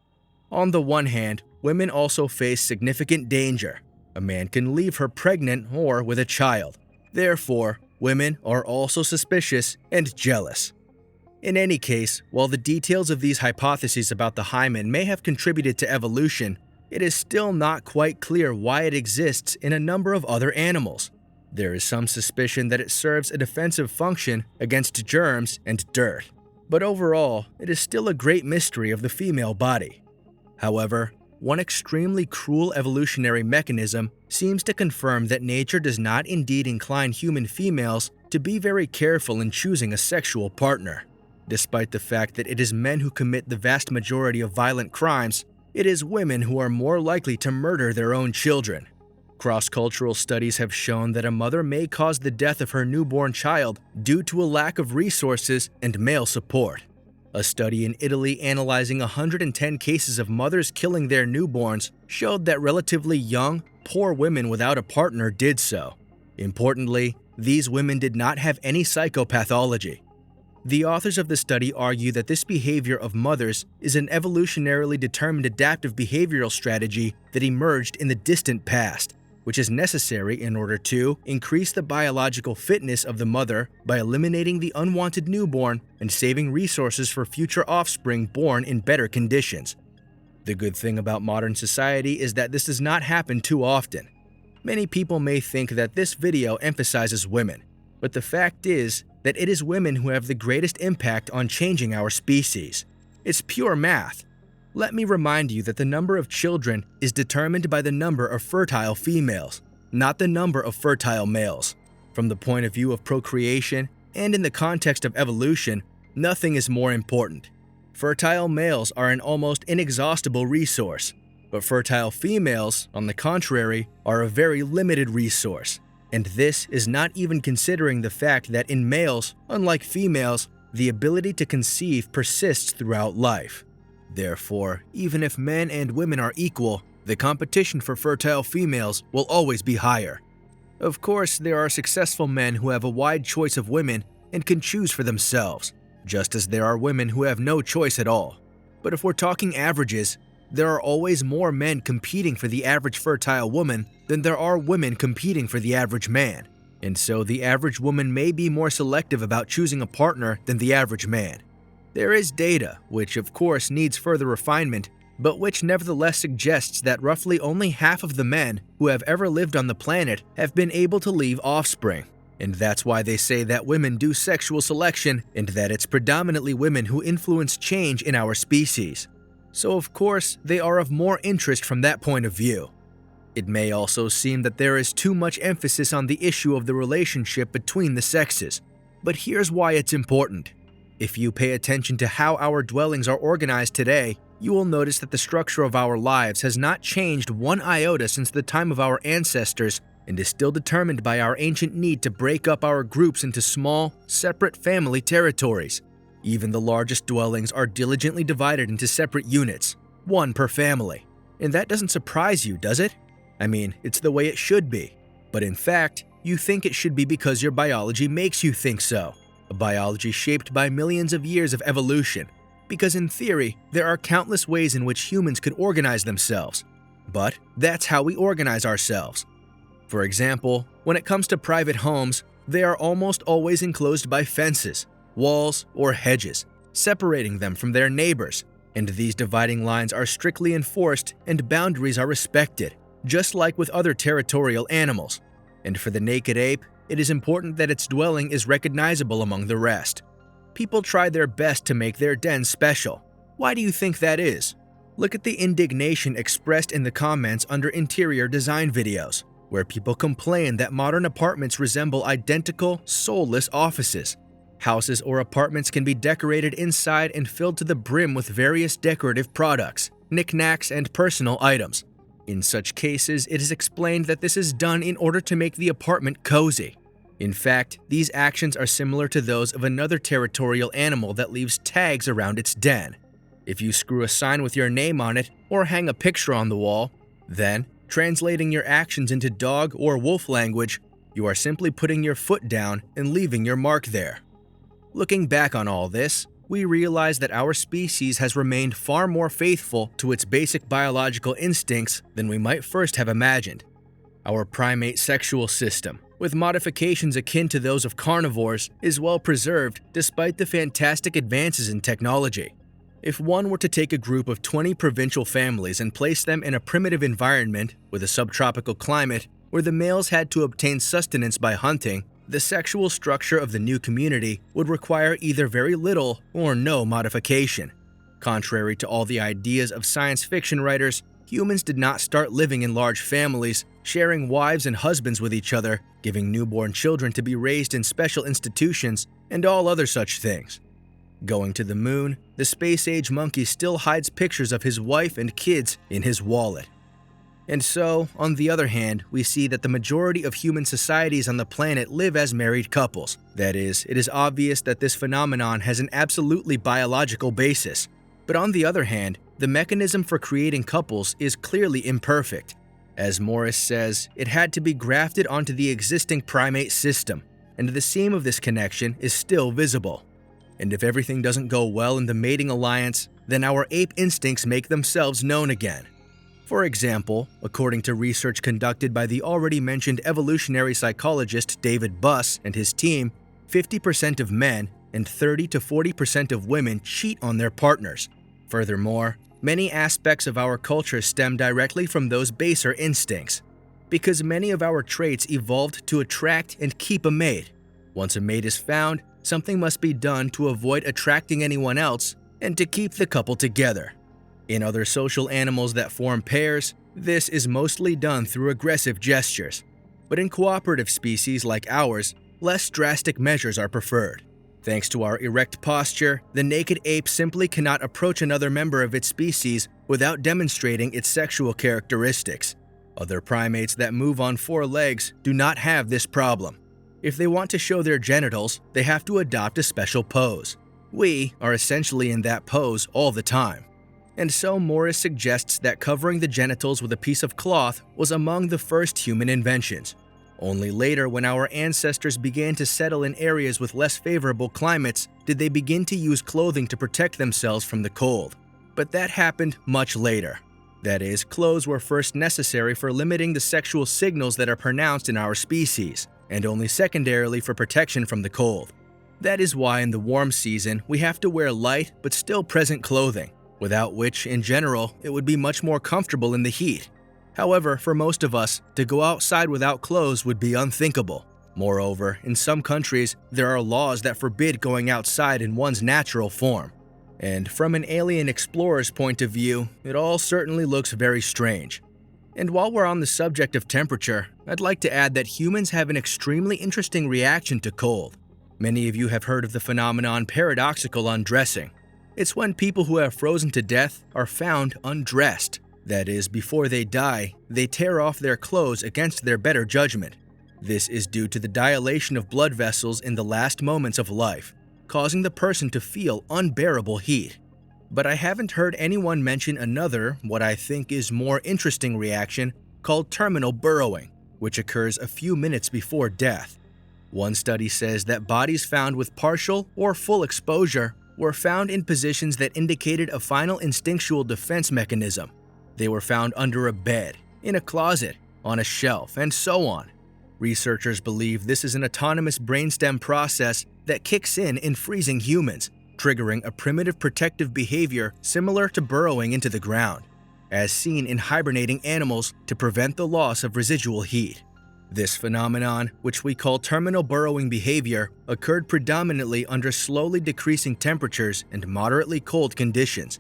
On the one hand, women also face significant danger. A man can leave her pregnant or with a child. Therefore, women are also suspicious and jealous. In any case, while the details of these hypotheses about the hymen may have contributed to evolution, it is still not quite clear why it exists in a number of other animals. There is some suspicion that it serves a defensive function against germs and dirt. But overall, it is still a great mystery of the female body. However, one extremely cruel evolutionary mechanism seems to confirm that nature does not indeed incline human females to be very careful in choosing a sexual partner. Despite the fact that it is men who commit the vast majority of violent crimes, it is women who are more likely to murder their own children. Cross-cultural studies have shown that a mother may cause the death of her newborn child due to a lack of resources and male support. A study in Italy analyzing 110 cases of mothers killing their newborns showed that relatively young, poor women without a partner did so. Importantly, these women did not have any psychopathology. The authors of the study argue that this behavior of mothers is an evolutionarily determined adaptive behavioral strategy that emerged in the distant past, which is necessary in order to increase the biological fitness of the mother by eliminating the unwanted newborn and saving resources for future offspring born in better conditions. The good thing about modern society is that this does not happen too often. Many people may think that this video emphasizes women, but the fact is that it is women who have the greatest impact on changing our species. It's pure math. Let me remind you that the number of children is determined by the number of fertile females, not the number of fertile males. From the point of view of procreation, and in the context of evolution, nothing is more important. Fertile males are an almost inexhaustible resource, but fertile females, on the contrary, are a very limited resource. And this is not even considering the fact that in males, unlike females, the ability to conceive persists throughout life. Therefore, even if men and women are equal, the competition for fertile females will always be higher. Of course, there are successful men who have a wide choice of women and can choose for themselves, just as there are women who have no choice at all. But if we're talking averages, there are always more men competing for the average fertile woman than there are women competing for the average man. And so the average woman may be more selective about choosing a partner than the average man. There is data, which of course needs further refinement, but which nevertheless suggests that roughly only half of the men who have ever lived on the planet have been able to leave offspring. And that's why they say that women do sexual selection and that it's predominantly women who influence change in our species. So of course, they are of more interest from that point of view. It may also seem that there is too much emphasis on the issue of the relationship between the sexes, but here's why it's important. If you pay attention to how our dwellings are organized today, you will notice that the structure of our lives has not changed one iota since the time of our ancestors and is still determined by our ancient need to break up our groups into small, separate family territories. Even the largest dwellings are diligently divided into separate units, one per family. And that doesn't surprise you, does it? I mean, it's the way it should be. But in fact, you think it should be because your biology makes you think so. A biology shaped by millions of years of evolution. Because in theory, there are countless ways in which humans could organize themselves. But that's how we organize ourselves. For example, when it comes to private homes, they are almost always enclosed by fences, walls, or hedges, separating them from their neighbors, and these dividing lines are strictly enforced and boundaries are respected, just like with other territorial animals. And for the naked ape, it is important that its dwelling is recognizable among the rest. People try their best to make their den special. Why do you think that is? Look at the indignation expressed in the comments under interior design videos, where people complain that modern apartments resemble identical, soulless offices. Houses or apartments can be decorated inside and filled to the brim with various decorative products, knickknacks, and personal items. In such cases, it is explained that this is done in order to make the apartment cozy. In fact, these actions are similar to those of another territorial animal that leaves tags around its den. If you screw a sign with your name on it or hang a picture on the wall, then, translating your actions into dog or wolf language, you are simply putting your foot down and leaving your mark there. Looking back on all this, we realize that our species has remained far more faithful to its basic biological instincts than we might first have imagined. Our primate sexual system, with modifications akin to those of carnivores, is well preserved despite the fantastic advances in technology. If one were to take a group of 20 provincial families and place them in a primitive environment with a subtropical climate where the males had to obtain sustenance by hunting, the sexual structure of the new community would require either very little or no modification. Contrary to all the ideas of science fiction writers, humans did not start living in large families, sharing wives and husbands with each other, giving newborn children to be raised in special institutions, and all other such things. Going to the moon, the space-age monkey still hides pictures of his wife and kids in his wallet. And so, on the other hand, we see that the majority of human societies on the planet live as married couples. That is, it is obvious that this phenomenon has an absolutely biological basis. But on the other hand, the mechanism for creating couples is clearly imperfect. As Morris says, it had to be grafted onto the existing primate system, and the seam of this connection is still visible. And if everything doesn't go well in the mating alliance, then our ape instincts make themselves known again. For example, according to research conducted by the already mentioned evolutionary psychologist David Buss and his team, 50% of men and 30 to 40% of women cheat on their partners. Furthermore, many aspects of our culture stem directly from those baser instincts, because many of our traits evolved to attract and keep a mate. Once a mate is found, something must be done to avoid attracting anyone else and to keep the couple together. In other social animals that form pairs, this is mostly done through aggressive gestures. But in cooperative species like ours, less drastic measures are preferred. Thanks to our erect posture, the naked ape simply cannot approach another member of its species without demonstrating its sexual characteristics. Other primates that move on 4 legs do not have this problem. If they want to show their genitals, they have to adopt a special pose. We are essentially in that pose all the time. And so Morris suggests that covering the genitals with a piece of cloth was among the first human inventions. Only later, when our ancestors began to settle in areas with less favorable climates, did they begin to use clothing to protect themselves from the cold. But that happened much later. That is, clothes were first necessary for limiting the sexual signals that are pronounced in our species, and only secondarily for protection from the cold. That is why in the warm season, we have to wear light but still present clothing, without which, in general, it would be much more comfortable in the heat. However, for most of us, to go outside without clothes would be unthinkable. Moreover, in some countries, there are laws that forbid going outside in one's natural form. And from an alien explorer's point of view, it all certainly looks very strange. And while we're on the subject of temperature, I'd like to add that humans have an extremely interesting reaction to cold. Many of you have heard of the phenomenon paradoxical undressing. It's when people who have frozen to death are found undressed. That is, before they die, they tear off their clothes against their better judgment. This is due to the dilation of blood vessels in the last moments of life, causing the person to feel unbearable heat. But I haven't heard anyone mention another, what I think is more interesting reaction, called terminal burrowing, which occurs a few minutes before death. One study says that bodies found with partial or full exposure were found in positions that indicated a final instinctual defense mechanism. They were found under a bed, in a closet, on a shelf, and so on. Researchers believe this is an autonomous brainstem process that kicks in freezing humans, triggering a primitive protective behavior similar to burrowing into the ground, as seen in hibernating animals to prevent the loss of residual heat. This phenomenon, which we call terminal burrowing behavior, occurred predominantly under slowly decreasing temperatures and moderately cold conditions.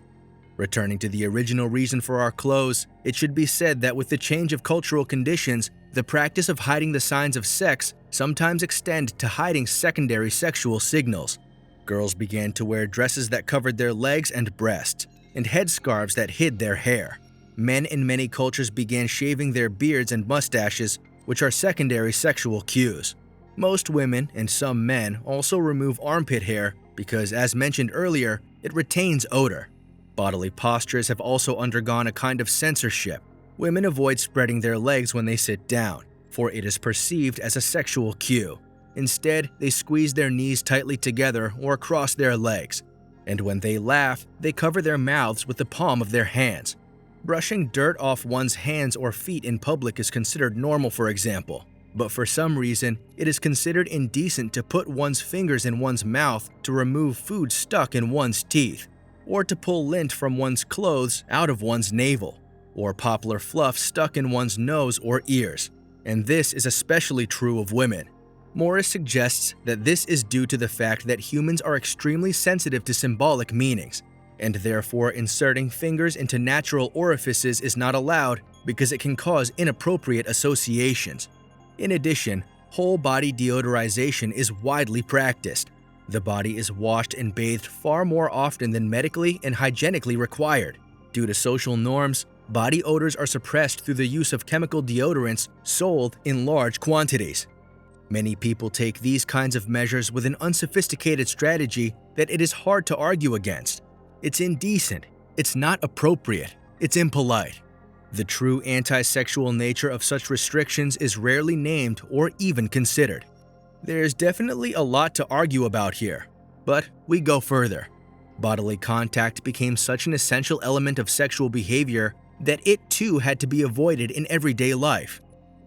Returning to the original reason for our clothes, it should be said that with the change of cultural conditions, the practice of hiding the signs of sex sometimes extend to hiding secondary sexual signals. Girls began to wear dresses that covered their legs and breasts, and headscarves that hid their hair. Men in many cultures began shaving their beards and mustaches, which are secondary sexual cues. Most women and some men also remove armpit hair because, as mentioned earlier, it retains odor. Bodily postures have also undergone a kind of censorship. Women avoid spreading their legs when they sit down, for it is perceived as a sexual cue. Instead, they squeeze their knees tightly together or cross their legs. And when they laugh, they cover their mouths with the palm of their hands. Brushing dirt off one's hands or feet in public is considered normal, for example. But for some reason, it is considered indecent to put one's fingers in one's mouth to remove food stuck in one's teeth, or to pull lint from one's clothes out of one's navel, or poplar fluff stuck in one's nose or ears. And this is especially true of women. Morris suggests that this is due to the fact that humans are extremely sensitive to symbolic meanings, and therefore inserting fingers into natural orifices is not allowed because it can cause inappropriate associations. In addition, whole-body deodorization is widely practiced. The body is washed and bathed far more often than medically and hygienically required. Due to social norms, body odors are suppressed through the use of chemical deodorants sold in large quantities. Many people take these kinds of measures with an unsophisticated strategy that it is hard to argue against. It's indecent, it's not appropriate, it's impolite. The true anti-sexual nature of such restrictions is rarely named or even considered. There's definitely a lot to argue about here, but we go further. Bodily contact became such an essential element of sexual behavior that it too had to be avoided in everyday life.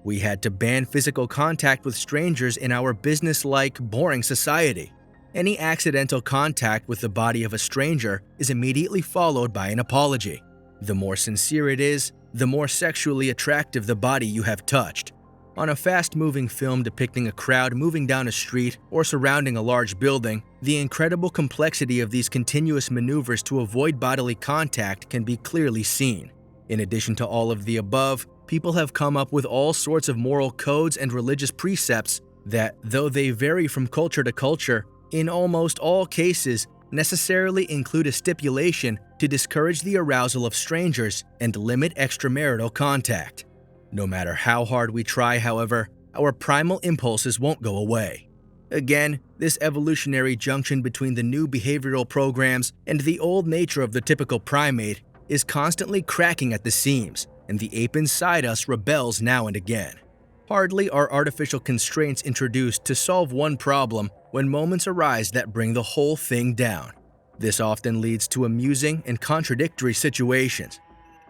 We had to ban physical contact with strangers in our business-like, boring society. Any accidental contact with the body of a stranger is immediately followed by an apology. The more sincere it is, the more sexually attractive the body you have touched. On a fast-moving film depicting a crowd moving down a street or surrounding a large building, the incredible complexity of these continuous maneuvers to avoid bodily contact can be clearly seen. In addition to all of the above, people have come up with all sorts of moral codes and religious precepts that, though they vary from culture to culture, in almost all cases necessarily include a stipulation to discourage the arousal of strangers and limit extramarital contact. No matter how hard we try, however, our primal impulses won't go away. Again, this evolutionary junction between the new behavioral programs and the old nature of the typical primate is constantly cracking at the seams, and the ape inside us rebels now and again. Hardly are artificial constraints introduced to solve one problem when moments arise that bring the whole thing down. This often leads to amusing and contradictory situations.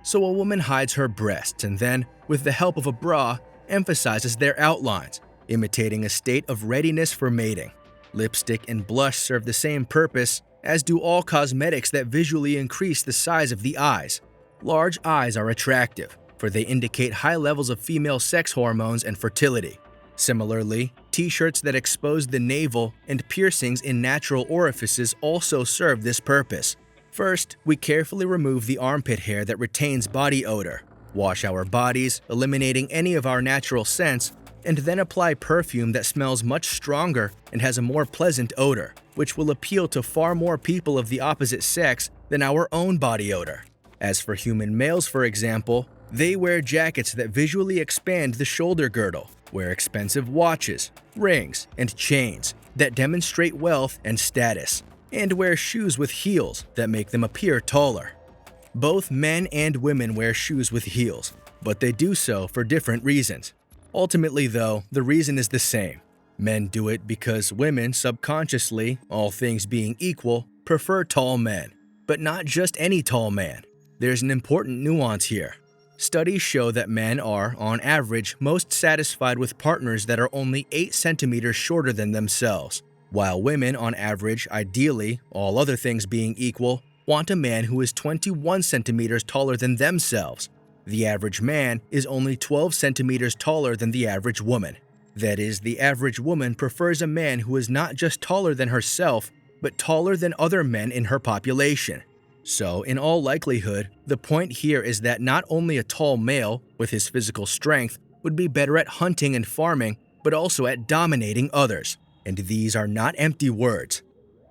So a woman hides her breasts and then, with the help of a bra, emphasizes their outlines, imitating a state of readiness for mating. Lipstick and blush serve the same purpose, as do all cosmetics that visually increase the size of the eyes. Large eyes are attractive, for they indicate high levels of female sex hormones and fertility. Similarly, t-shirts that expose the navel and piercings in natural orifices also serve this purpose. First, we carefully remove the armpit hair that retains body odor, wash our bodies, eliminating any of our natural scents, and then apply perfume that smells much stronger and has a more pleasant odor, which will appeal to far more people of the opposite sex than our own body odor. As for human males, for example, they wear jackets that visually expand the shoulder girdle, wear expensive watches, rings, and chains that demonstrate wealth and status, and wear shoes with heels that make them appear taller. Both men and women wear shoes with heels, but they do so for different reasons. Ultimately, though, the reason is the same. Men do it because women subconsciously, all things being equal, prefer tall men. But not just any tall man. There's an important nuance here. Studies show that men are, on average, most satisfied with partners that are only 8 centimeters shorter than themselves, while women, on average, ideally, all other things being equal, want a man who is 21 centimeters taller than themselves. The average man is only 12 centimeters taller than the average woman. That is, the average woman prefers a man who is not just taller than herself, but taller than other men in her population. So, in all likelihood, the point here is that not only a tall male, with his physical strength, would be better at hunting and farming, but also at dominating others. And these are not empty words.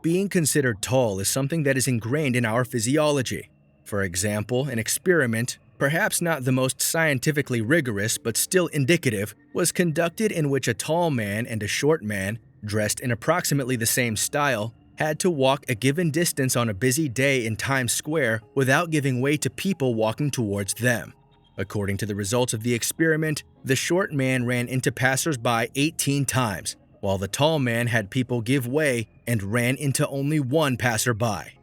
Being considered tall is something that is ingrained in our physiology. For example, an experiment, perhaps not the most scientifically rigorous but still indicative, was conducted in which a tall man and a short man, dressed in approximately the same style, had to walk a given distance on a busy day in Times Square without giving way to people walking towards them. According to the results of the experiment, the short man ran into passers-by 18 times, while the tall man had people give way and ran into only one passerby.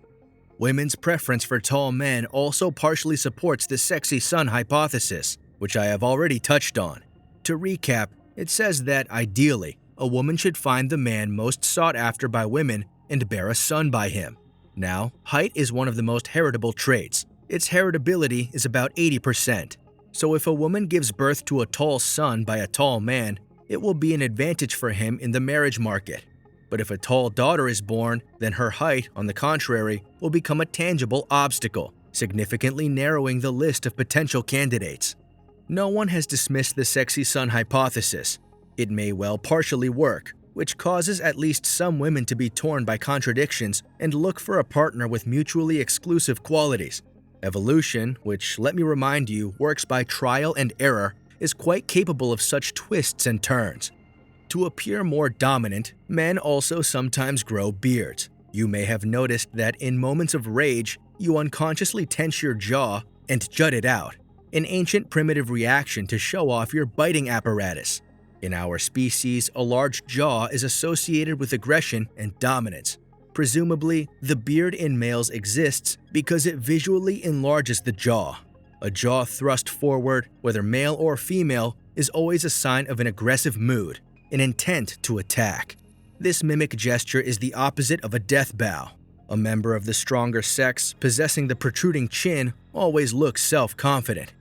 Women's preference for tall men also partially supports the sexy son hypothesis, which I have already touched on. To recap, it says that, ideally, a woman should find the man most sought after by women and bear a son by him. Now, height is one of the most heritable traits. Its heritability is about 80%. So if a woman gives birth to a tall son by a tall man, it will be an advantage for him in the marriage market. But if a tall daughter is born, then her height, on the contrary, will become a tangible obstacle, significantly narrowing the list of potential candidates. No one has dismissed the sexy son hypothesis. It may well partially work, which causes at least some women to be torn by contradictions and look for a partner with mutually exclusive qualities. Evolution, which, let me remind you, works by trial and error, is quite capable of such twists and turns. To appear more dominant, men also sometimes grow beards. You may have noticed that in moments of rage, you unconsciously tense your jaw and jut it out, an ancient primitive reaction to show off your biting apparatus. In our species, a large jaw is associated with aggression and dominance. Presumably, the beard in males exists because it visually enlarges the jaw. A jaw thrust forward, whether male or female, is always a sign of an aggressive mood, an intent to attack. This mimic gesture is the opposite of a death bow. A member of the stronger sex, possessing the protruding chin, always looks self-confident.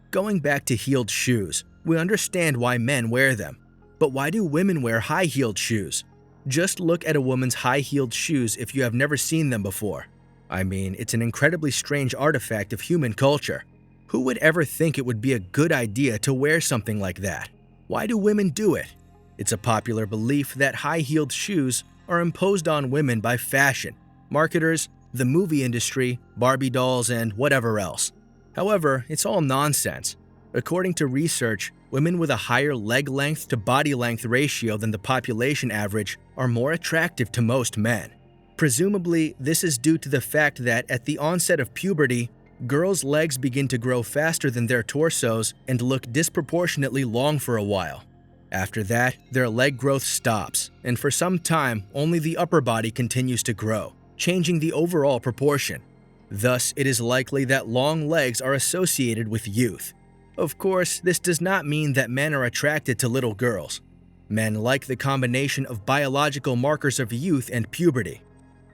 Going back to heeled shoes, we understand why men wear them. But why do women wear high-heeled shoes? Just look at a woman's high-heeled shoes if you have never seen them before. I mean, it's an incredibly strange artifact of human culture. Who would ever think it would be a good idea to wear something like that? Why do women do it? It's a popular belief that high-heeled shoes are imposed on women by fashion, marketers, the movie industry, Barbie dolls, and whatever else. However, it's all nonsense. According to research, women with a higher leg length to body length ratio than the population average are more attractive to most men. Presumably, this is due to the fact that at the onset of puberty, girls' legs begin to grow faster than their torsos and look disproportionately long for a while. After that, their leg growth stops, and for some time, only the upper body continues to grow, changing the overall proportion. Thus, it is likely that long legs are associated with youth. Of course, this does not mean that men are attracted to little girls. Men like the combination of biological markers of youth and puberty.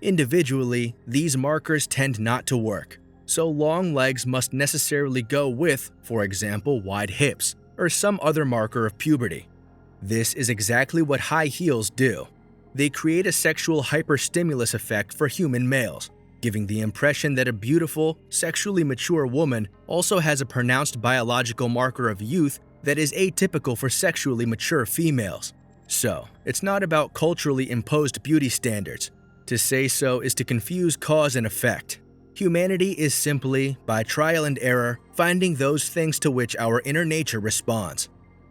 Individually, these markers tend not to work, so long legs must necessarily go with, for example, wide hips, or some other marker of puberty. This is exactly what high heels do. They create a sexual hyperstimulus effect for human males, giving the impression that a beautiful, sexually mature woman also has a pronounced biological marker of youth that is atypical for sexually mature females. So, it's not about culturally imposed beauty standards. To say so is to confuse cause and effect. Humanity is simply, by trial and error, finding those things to which our inner nature responds.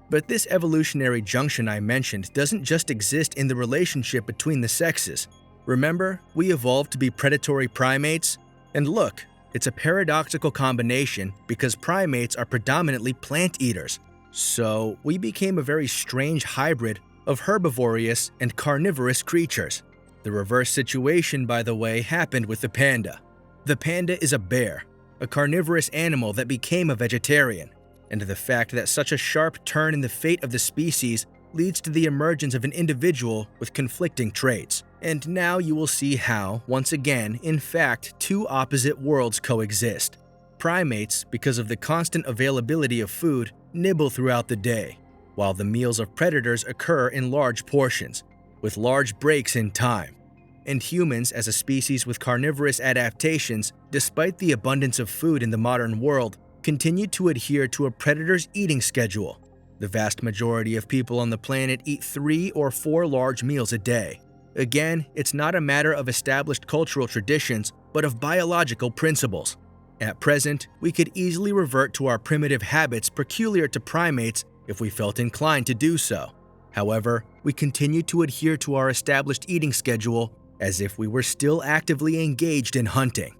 But this evolutionary junction I mentioned doesn't just exist in the relationship between the sexes. Remember, we evolved to be predatory primates? And look, it's a paradoxical combination because primates are predominantly plant eaters. So, we became a very strange hybrid of herbivorous and carnivorous creatures. The reverse situation, by the way, happened with the panda. The panda is a bear. a carnivorous animal that became a vegetarian, and the fact that such a sharp turn in the fate of the species leads to the emergence of an individual with conflicting traits. And now you will see how, once again, in fact, two opposite worlds coexist. Primates, because of the constant availability of food, nibble throughout the day, while the meals of predators occur in large portions, with large breaks in time. And humans, as a species with carnivorous adaptations, despite the abundance of food in the modern world, continue to adhere to a predator's eating schedule. The vast majority of people on the planet eat 3 or 4 large meals a day. Again, it's not a matter of established cultural traditions, but of biological principles. At present, we could easily revert to our primitive habits peculiar to primates if we felt inclined to do so. However, we continue to adhere to our established eating schedule as if we were still actively engaged in hunting.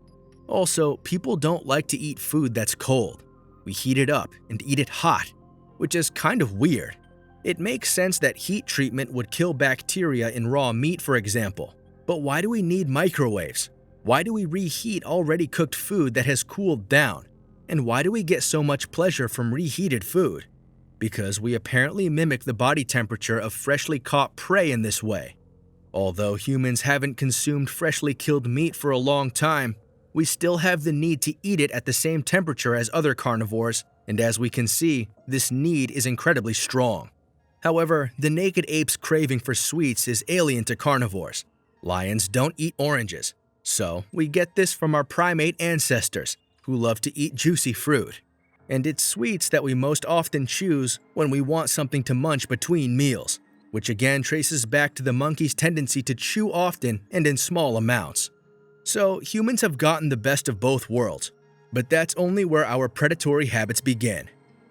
Also, people don't like to eat food that's cold. We heat it up and eat it hot, which is kind of weird. It makes sense that heat treatment would kill bacteria in raw meat, for example. But why do we need microwaves? Why do we reheat already cooked food that has cooled down? And why do we get so much pleasure from reheated food? Because we apparently mimic the body temperature of freshly caught prey in this way. Although humans haven't consumed freshly killed meat for a long time, we still have the need to eat it at the same temperature as other carnivores, and as we can see, this need is incredibly strong. However, the naked ape's craving for sweets is alien to carnivores. Lions don't eat oranges, so we get this from our primate ancestors, who love to eat juicy fruit. And it's sweets that we most often choose when we want something to munch between meals, which again traces back to the monkey's tendency to chew often and in small amounts. So humans have gotten the best of both worlds, but that's only where our predatory habits begin.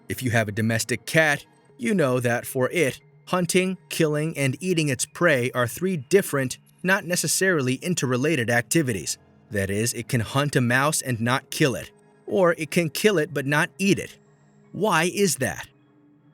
If you have a domestic cat, you know that for it, hunting, killing, and eating its prey are 3 different, not necessarily interrelated activities. That is, it can hunt a mouse and not kill it, or it can kill it but not eat it. Why is that?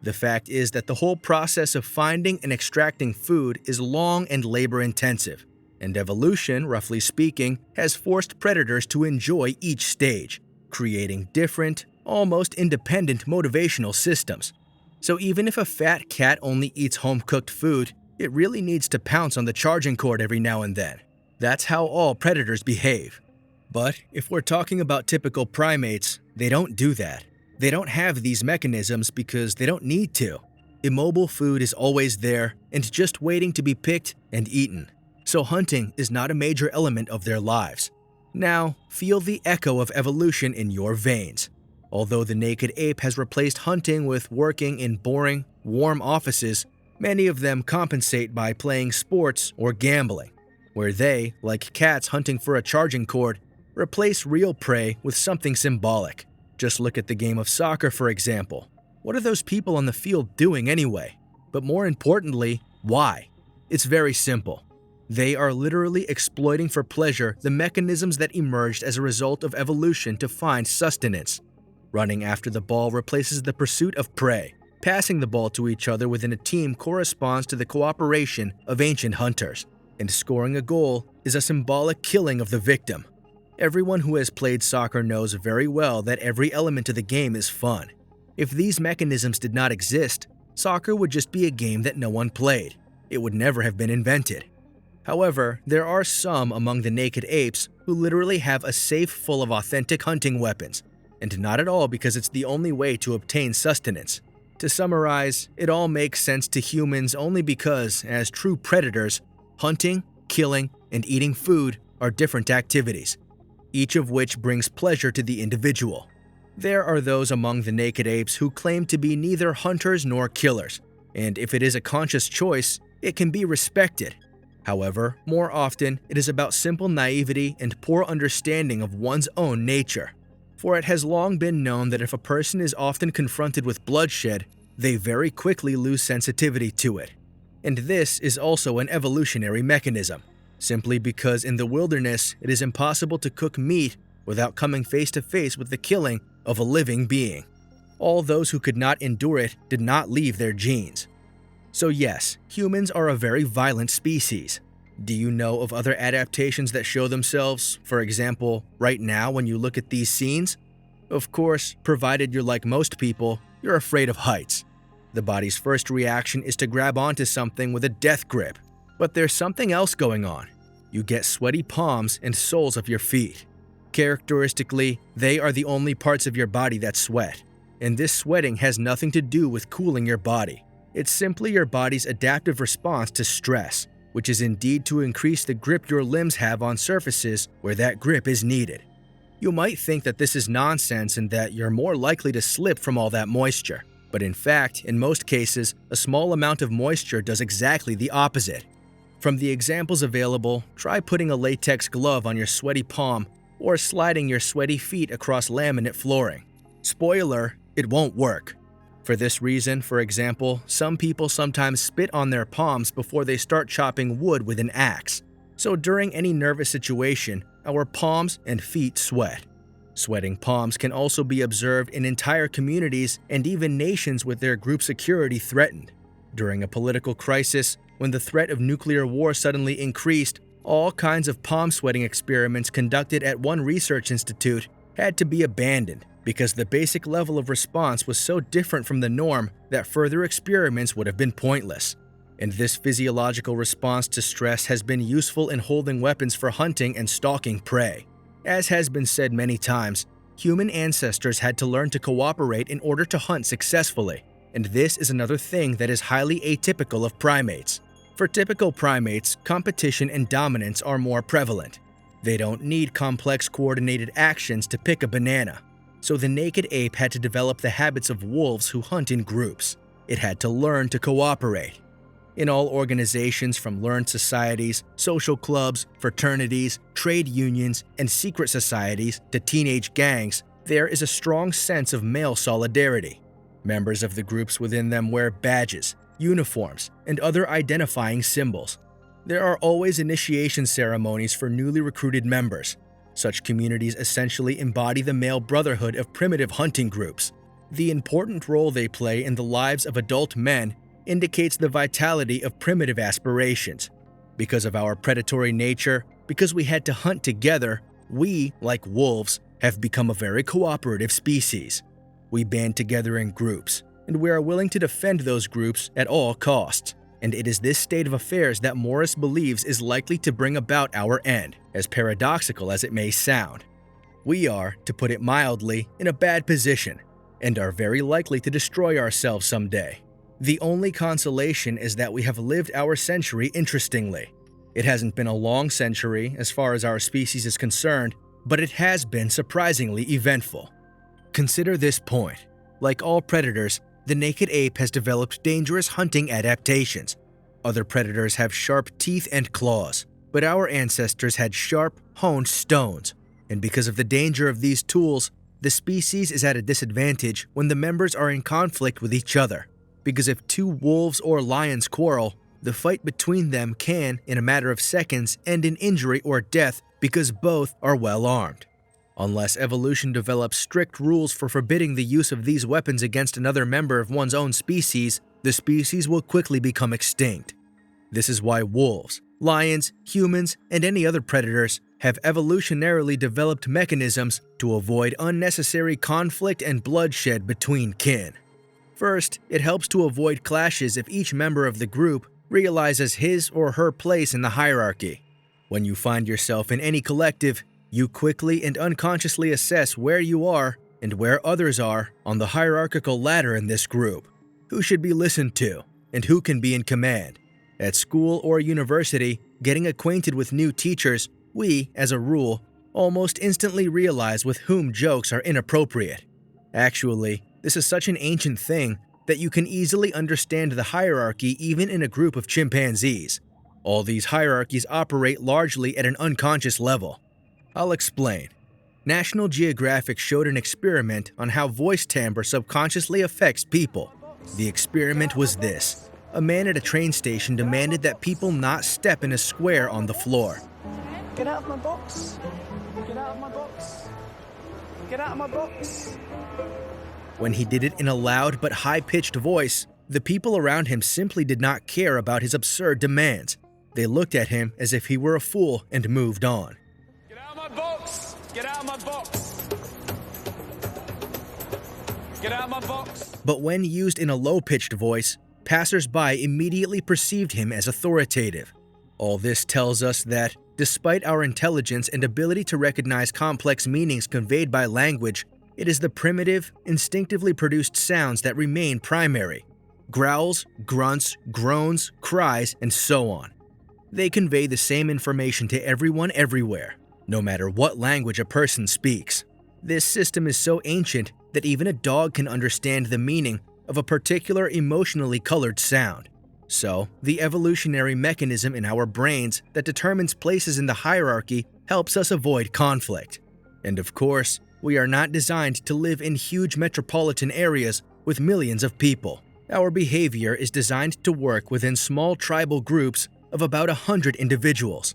The fact is that the whole process of finding and extracting food is long and labor-intensive, and evolution, roughly speaking, has forced predators to enjoy each stage, creating different, almost independent motivational systems. So even if a fat cat only eats home-cooked food, it really needs to pounce on the charging cord every now and then. That's how all predators behave. But if we're talking about typical primates, they don't do that. They don't have these mechanisms because they don't need to. Immobile food is always there and just waiting to be picked and eaten. So hunting is not a major element of their lives. Now, feel the echo of evolution in your veins. Although the naked ape has replaced hunting with working in boring, warm offices, many of them compensate by playing sports or gambling, where they, like cats hunting for a charging cord, replace real prey with something symbolic. Just look at the game of soccer, for example. What are those people on the field doing anyway? But more importantly, why? It's very simple. They are literally exploiting for pleasure the mechanisms that emerged as a result of evolution to find sustenance. Running after the ball replaces the pursuit of prey. Passing the ball to each other within a team corresponds to the cooperation of ancient hunters. And scoring a goal is a symbolic killing of the victim. Everyone who has played soccer knows very well that every element of the game is fun. If these mechanisms did not exist, soccer would just be a game that no one played. It would never have been invented. However, there are some among the naked apes who literally have a safe full of authentic hunting weapons, and not at all because it's the only way to obtain sustenance. To summarize, it all makes sense to humans only because, as true predators, hunting, killing, and eating food are different activities, each of which brings pleasure to the individual. There are those among the naked apes who claim to be neither hunters nor killers, and if it is a conscious choice, it can be respected. However, more often, it is about simple naivety and poor understanding of one's own nature. For it has long been known that if a person is often confronted with bloodshed, they very quickly lose sensitivity to it. And this is also an evolutionary mechanism, simply because in the wilderness it is impossible to cook meat without coming face to face with the killing of a living being. All those who could not endure it did not leave their genes. So yes, humans are a very violent species. Do you know of other adaptations that show themselves, for example, right now when you look at these scenes? Of course, provided you're like most people, you're afraid of heights. The body's first reaction is to grab onto something with a death grip. But there's something else going on. You get sweaty palms and soles of your feet. Characteristically, they are the only parts of your body that sweat. And this sweating has nothing to do with cooling your body. It's simply your body's adaptive response to stress, which is indeed to increase the grip your limbs have on surfaces where that grip is needed. You might think that this is nonsense and that you're more likely to slip from all that moisture. But in fact, in most cases, a small amount of moisture does exactly the opposite. From the examples available, try putting a latex glove on your sweaty palm or sliding your sweaty feet across laminate flooring. Spoiler, it won't work. For this reason, for example, some people sometimes spit on their palms before they start chopping wood with an axe. So during any nervous situation, our palms and feet sweat. Sweating palms can also be observed in entire communities and even nations with their group security threatened. During a political crisis, when the threat of nuclear war suddenly increased, all kinds of palm sweating experiments conducted at one research institute had to be abandoned because the basic level of response was so different from the norm that further experiments would have been pointless. And this physiological response to stress has been useful in holding weapons for hunting and stalking prey. As has been said many times, human ancestors had to learn to cooperate in order to hunt successfully, and this is another thing that is highly atypical of primates. For typical primates, competition and dominance are more prevalent. They don't need complex coordinated actions to pick a banana. So the naked ape had to develop the habits of wolves who hunt in groups. It had to learn to cooperate. In all organizations from learned societies, social clubs, fraternities, trade unions, and secret societies to teenage gangs, there is a strong sense of male solidarity. Members of the groups within them wear badges, uniforms, and other identifying symbols. There are always initiation ceremonies for newly recruited members. Such communities essentially embody the male brotherhood of primitive hunting groups. The important role they play in the lives of adult men indicates the vitality of primitive aspirations. Because of our predatory nature, because we had to hunt together, we, like wolves, have become a very cooperative species. We band together in groups, and we are willing to defend those groups at all costs. And it is this state of affairs that Morris believes is likely to bring about our end, as paradoxical as it may sound. We are, to put it mildly, in a bad position, and are very likely to destroy ourselves someday. The only consolation is that we have lived our century interestingly. It hasn't been a long century as far as our species is concerned, but it has been surprisingly eventful. Consider this point. Like all predators, the naked ape has developed dangerous hunting adaptations. Other predators have sharp teeth and claws, but our ancestors had sharp, honed stones. And because of the danger of these tools, the species is at a disadvantage when the members are in conflict with each other. Because if two wolves or lions quarrel, the fight between them can, in a matter of seconds, end in injury or death because both are well armed. Unless evolution develops strict rules for forbidding the use of these weapons against another member of one's own species, the species will quickly become extinct. This is why wolves, lions, humans, and any other predators have evolutionarily developed mechanisms to avoid unnecessary conflict and bloodshed between kin. First, it helps to avoid clashes if each member of the group realizes his or her place in the hierarchy. When you find yourself in any collective, you quickly and unconsciously assess where you are and where others are on the hierarchical ladder in this group, who should be listened to, and who can be in command. At school or university, getting acquainted with new teachers, we, as a rule, almost instantly realize with whom jokes are inappropriate. Actually, this is such an ancient thing that you can easily understand the hierarchy even in a group of chimpanzees. All these hierarchies operate largely at an unconscious level. I'll explain. National Geographic showed an experiment on how voice timbre subconsciously affects people. The experiment was this. A man at a train station demanded that people not step in a square on the floor. Get out of my box. Get out of my box. Get out of my box. When he did it in a loud but high-pitched voice, the people around him simply did not care about his absurd demands. They looked at him as if he were a fool and moved on. Get out of my box. Get out of my box. Get out of my box. But when used in a low-pitched voice, passers-by immediately perceived him as authoritative. All this tells us that, despite our intelligence and ability to recognize complex meanings conveyed by language, it is the primitive, instinctively produced sounds that remain primary. Growls, grunts, groans, cries, and so on. They convey the same information to everyone everywhere, no matter what language a person speaks. This system is so ancient that even a dog can understand the meaning of a particular emotionally colored sound. So, the evolutionary mechanism in our brains that determines places in the hierarchy helps us avoid conflict. And of course, we are not designed to live in huge metropolitan areas with millions of people. Our behavior is designed to work within small tribal groups of about 100 individuals.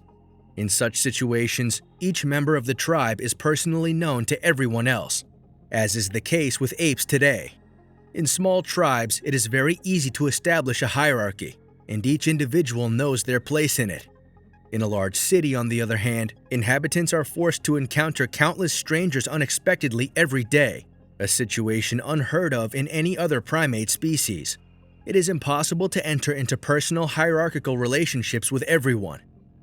In such situations, each member of the tribe is personally known to everyone else, as is the case with apes today. In small tribes, it is very easy to establish a hierarchy, and each individual knows their place in it. In a large city, on the other hand, inhabitants are forced to encounter countless strangers unexpectedly every day, a situation unheard of in any other primate species. It is impossible to enter into personal hierarchical relationships with everyone,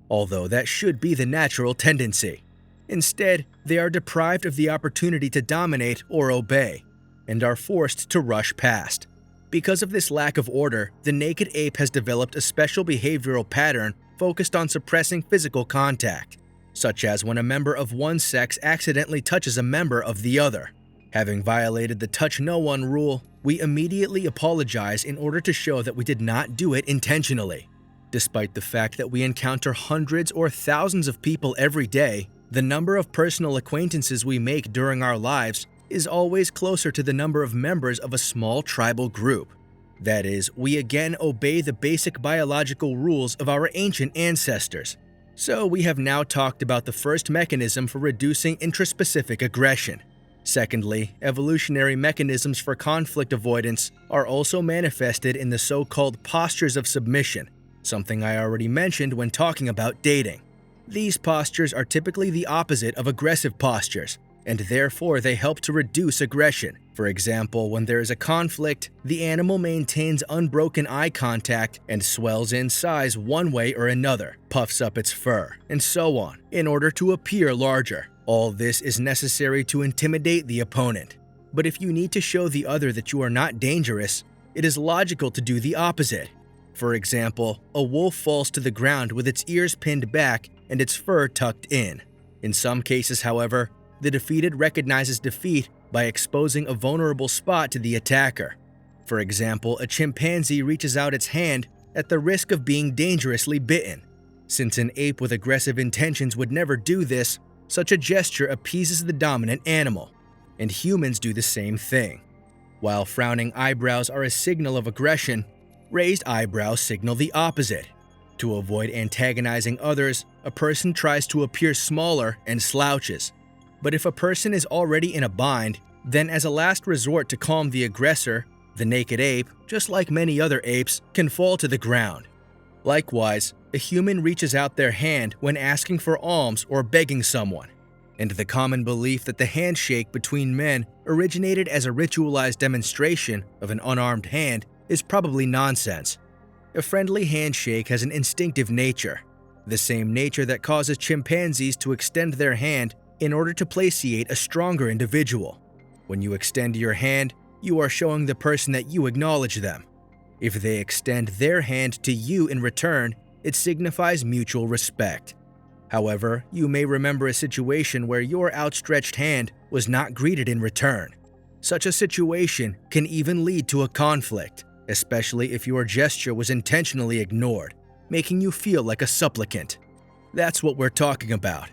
although that should be the natural tendency. Instead, they are deprived of the opportunity to dominate or obey, and are forced to rush past. Because of this lack of order, the naked ape has developed a special behavioral pattern focused on suppressing physical contact, such as when a member of one sex accidentally touches a member of the other. Having violated the touch no one rule, we immediately apologize in order to show that we did not do it intentionally. Despite the fact that we encounter hundreds or thousands of people every day, the number of personal acquaintances we make during our lives is always closer to the number of members of a small tribal group. That is, we again obey the basic biological rules of our ancient ancestors. So we have now talked about the first mechanism for reducing intraspecific aggression. Secondly, evolutionary mechanisms for conflict avoidance are also manifested in the so-called postures of submission, something I already mentioned when talking about dating. These postures are typically the opposite of aggressive postures, and therefore they help to reduce aggression. For example, when there is a conflict, the animal maintains unbroken eye contact and swells in size one way or another, puffs up its fur, and so on, in order to appear larger. All this is necessary to intimidate the opponent. But if you need to show the other that you are not dangerous, it is logical to do the opposite. For example, a wolf falls to the ground with its ears pinned back and its fur tucked in. In some cases, however, the defeated recognizes defeat by exposing a vulnerable spot to the attacker. For example, a chimpanzee reaches out its hand at the risk of being dangerously bitten. Since an ape with aggressive intentions would never do this, such a gesture appeases the dominant animal, and humans do the same thing. While frowning eyebrows are a signal of aggression, raised eyebrows signal the opposite. To avoid antagonizing others, a person tries to appear smaller and slouches. But if a person is already in a bind, then as a last resort to calm the aggressor, the naked ape, just like many other apes, can fall to the ground. Likewise, a human reaches out their hand when asking for alms or begging someone, and the common belief that the handshake between men originated as a ritualized demonstration of an unarmed hand is probably nonsense. A friendly handshake has an instinctive nature, the same nature that causes chimpanzees to extend their hand in order to placiate a stronger individual. When you extend your hand, you are showing the person that you acknowledge them. If they extend their hand to you in return, it signifies mutual respect. However, you may remember a situation where your outstretched hand was not greeted in return. Such a situation can even lead to a conflict, especially if your gesture was intentionally ignored, making you feel like a supplicant. That's what we're talking about.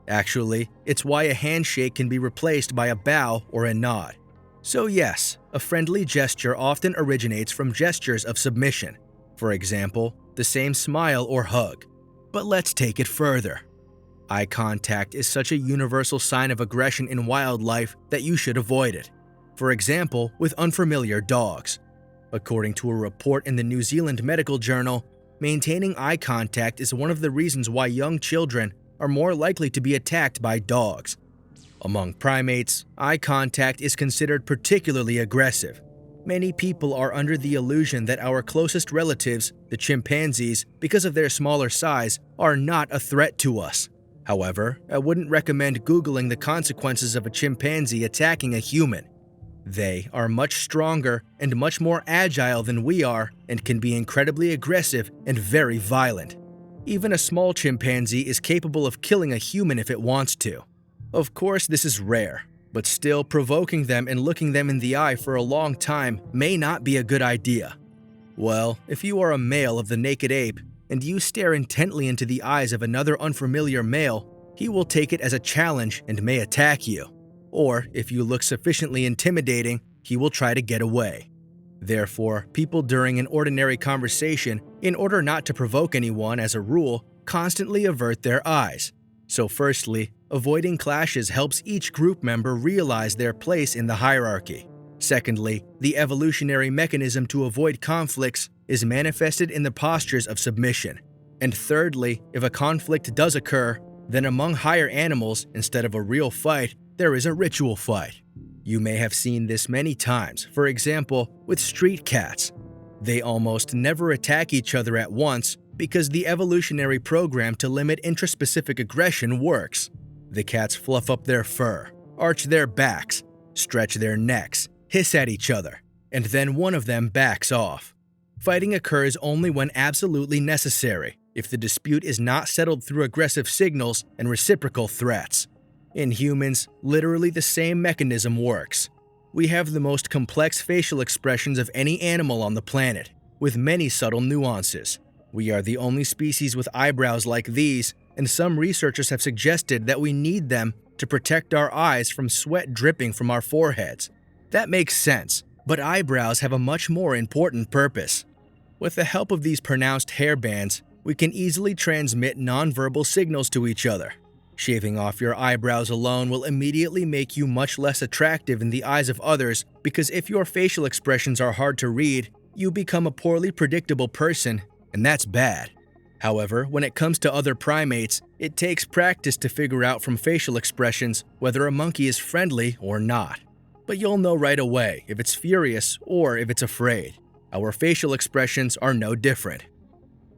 Actually, it's why a handshake can be replaced by a bow or a nod. So yes, a friendly gesture often originates from gestures of submission. For example, the same smile or hug. But let's take it further. Eye contact is such a universal sign of aggression in wildlife that you should avoid it. For example, with unfamiliar dogs. According to a report in the New Zealand Medical Journal, maintaining eye contact is one of the reasons why young children are more likely to be attacked by dogs. Among primates, eye contact is considered particularly aggressive. Many people are under the illusion that our closest relatives, the chimpanzees, because of their smaller size, are not a threat to us. However, I wouldn't recommend Googling the consequences of a chimpanzee attacking a human. They are much stronger and much more agile than we are and can be incredibly aggressive and very violent. Even a small chimpanzee is capable of killing a human if it wants to. Of course, this is rare, but still provoking them and looking them in the eye for a long time may not be a good idea. Well, if you are a male of the naked ape and you stare intently into the eyes of another unfamiliar male, he will take it as a challenge and may attack you. Or, if you look sufficiently intimidating, he will try to get away. Therefore, people during an ordinary conversation, in order not to provoke anyone as a rule, constantly avert their eyes. So firstly, avoiding clashes helps each group member realize their place in the hierarchy. Secondly, the evolutionary mechanism to avoid conflicts is manifested in the postures of submission. And thirdly, if a conflict does occur, then among higher animals, instead of a real fight, there is a ritual fight. You may have seen this many times, for example, with street cats. They almost never attack each other at once because the evolutionary program to limit intraspecific aggression works. The cats fluff up their fur, arch their backs, stretch their necks, hiss at each other, and then one of them backs off. Fighting occurs only when absolutely necessary, if the dispute is not settled through aggressive signals and reciprocal threats. In humans, literally the same mechanism works. We have the most complex facial expressions of any animal on the planet, with many subtle nuances. We are the only species with eyebrows like these, and some researchers have suggested that we need them to protect our eyes from sweat dripping from our foreheads. That makes sense, but eyebrows have a much more important purpose. With the help of these pronounced hair bands, we can easily transmit nonverbal signals to each other. Shaving off your eyebrows alone will immediately make you much less attractive in the eyes of others because if your facial expressions are hard to read, you become a poorly predictable person, and that's bad. However, when it comes to other primates, it takes practice to figure out from facial expressions whether a monkey is friendly or not. But you'll know right away if it's furious or if it's afraid. Our facial expressions are no different.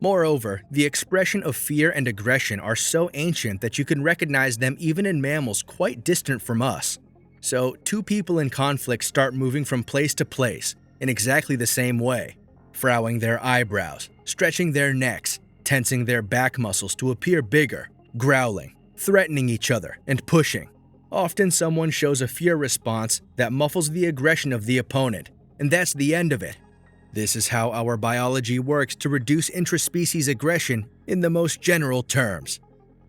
Moreover, the expression of fear and aggression are so ancient that you can recognize them even in mammals quite distant from us. So, two people in conflict start moving from place to place in exactly the same way, frowning their eyebrows, stretching their necks, tensing their back muscles to appear bigger, growling, threatening each other, and pushing. Often someone shows a fear response that muffles the aggression of the opponent, and that's the end of it. This is how our biology works to reduce intraspecies aggression in the most general terms.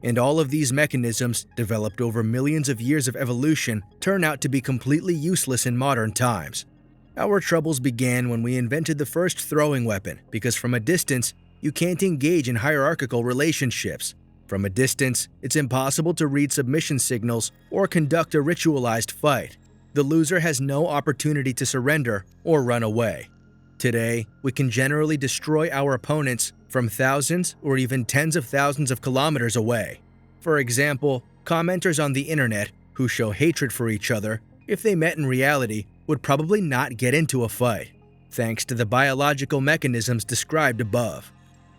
And all of these mechanisms, developed over millions of years of evolution, turn out to be completely useless in modern times. Our troubles began when we invented the first throwing weapon, because from a distance, you can't engage in hierarchical relationships. From a distance, it's impossible to read submission signals or conduct a ritualized fight. The loser has no opportunity to surrender or run away. Today, we can generally destroy our opponents from thousands or even tens of thousands of kilometers away. For example, commenters on the internet who show hatred for each other, if they met in reality, would probably not get into a fight, thanks to the biological mechanisms described above.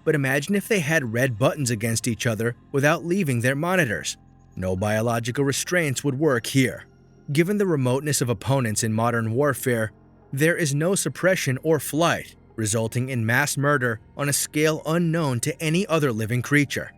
But imagine if they had red buttons against each other without leaving their monitors. No biological restraints would work here. Given the remoteness of opponents in modern warfare, there is no suppression or flight, resulting in mass murder on a scale unknown to any other living creature.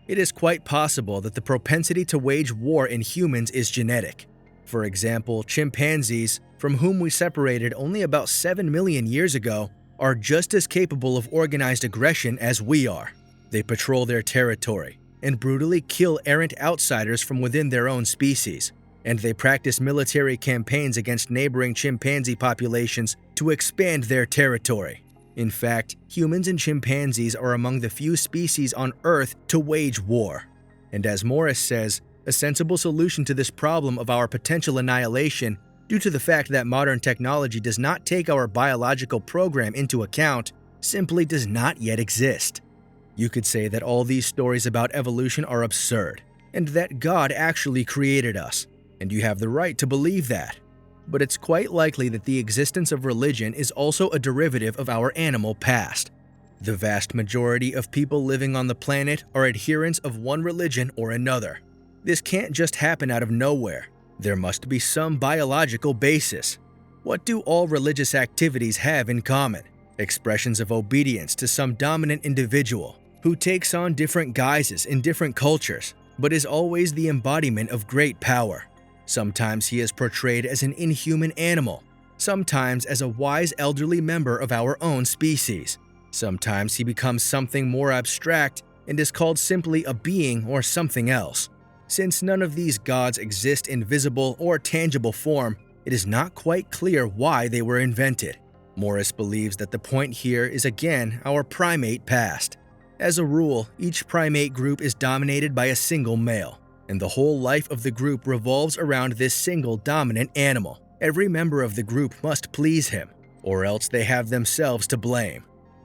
It is quite possible that the propensity to wage war in humans is genetic. For example, chimpanzees, from whom we separated only about 7 million years ago, are just as capable of organized aggression as we are. They patrol their territory and brutally kill errant outsiders from within their own species. And they practice military campaigns against neighboring chimpanzee populations to expand their territory. In fact, humans and chimpanzees are among the few species on Earth to wage war. And as Morris says, a sensible solution to this problem of our potential annihilation, due to the fact that modern technology does not take our biological program into account, simply does not yet exist. You could say that all these stories about evolution are absurd, and that God actually created us. and you have the right to believe that. But it's quite likely that the existence of religion is also a derivative of our animal past. The vast majority of people living on the planet are adherents of one religion or another. This can't just happen out of nowhere. There must be some biological basis. What do all religious activities have in common? Expressions of obedience to some dominant individual who takes on different guises in different cultures, but is always the embodiment of great power. Sometimes he is portrayed as an inhuman animal, sometimes as a wise elderly member of our own species. Sometimes he becomes something more abstract and is called simply a being or something else. Since none of these gods exist in visible or tangible form, it is not quite clear why they were invented. Morris believes that the point here is again our primate past. As a rule, each primate group is dominated by a single male, and the whole life of the group revolves around this single dominant animal. Every member of the group must please him, or else they have themselves to blame.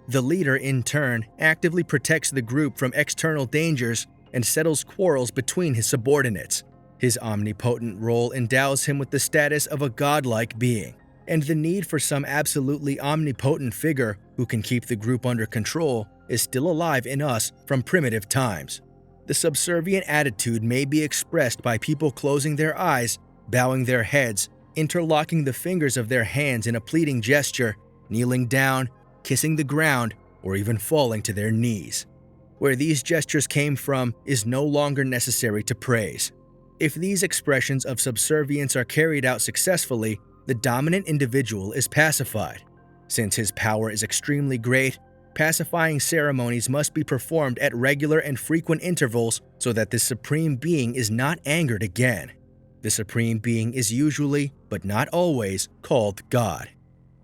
The leader, in turn, actively protects the group from external dangers and settles quarrels between his subordinates. His omnipotent role endows him with the status of a godlike being, and the need for some absolutely omnipotent figure who can keep the group under control is still alive in us from primitive times. The subservient attitude may be expressed by people closing their eyes, bowing their heads, interlocking the fingers of their hands in a pleading gesture, kneeling down, kissing the ground, or even falling to their knees. Where these gestures came from is no longer necessary to praise. If these expressions of subservience are carried out successfully, the dominant individual is pacified. Since his power is extremely great, pacifying ceremonies must be performed at regular and frequent intervals so that the supreme being is not angered again. The supreme being is usually, but not always, called God.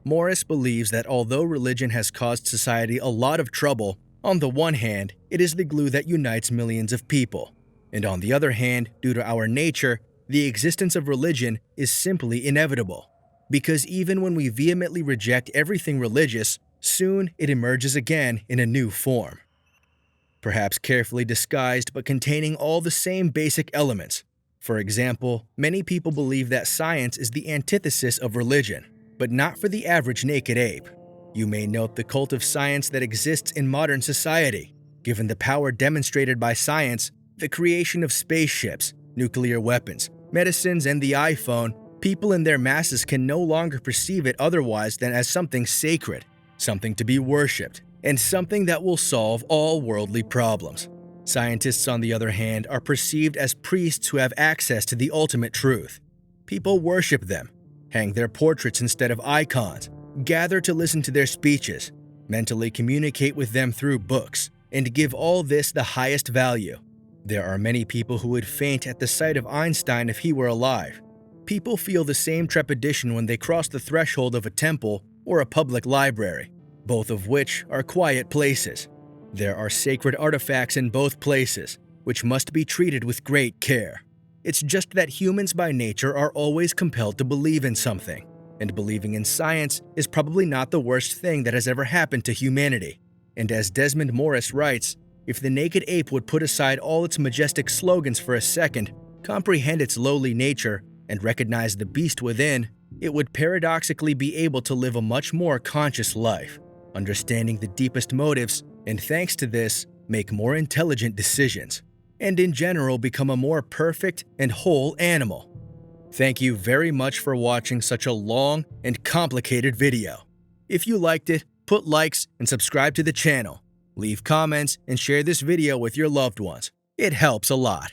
Morris believes that although religion has caused society a lot of trouble, on the one hand, it is the glue that unites millions of people, and on the other hand, due to our nature, the existence of religion is simply inevitable. Because even when we vehemently reject everything religious, soon it emerges again in a new form. Perhaps carefully disguised but containing all the same basic elements. For example, many people believe that science is the antithesis of religion, but not for the average naked ape. You may note the cult of science that exists in modern society. Given the power demonstrated by science, the creation of spaceships, nuclear weapons, medicines, and the iPhone, people in their masses can no longer perceive it otherwise than as something sacred, something to be worshipped, and something that will solve all worldly problems. Scientists, on the other hand, are perceived as priests who have access to the ultimate truth. People worship them, hang their portraits instead of icons, gather to listen to their speeches, mentally communicate with them through books, and give all this the highest value. There are many people who would faint at the sight of Einstein if he were alive. People feel the same trepidation when they cross the threshold of a temple or a public library, both of which are quiet places. There are sacred artifacts in both places, which must be treated with great care. It's just that humans by nature are always compelled to believe in something, and believing in science is probably not the worst thing that has ever happened to humanity. And as Desmond Morris writes, if the naked ape would put aside all its majestic slogans for a second, comprehend its lowly nature, and recognize the beast within, it would paradoxically be able to live a much more conscious life, understanding the deepest motives, and thanks to this, make more intelligent decisions, and in general become a more perfect and whole animal. Thank you very much for watching such a long and complicated video. If you liked it, put likes and subscribe to the channel. Leave comments and share this video with your loved ones. It helps a lot.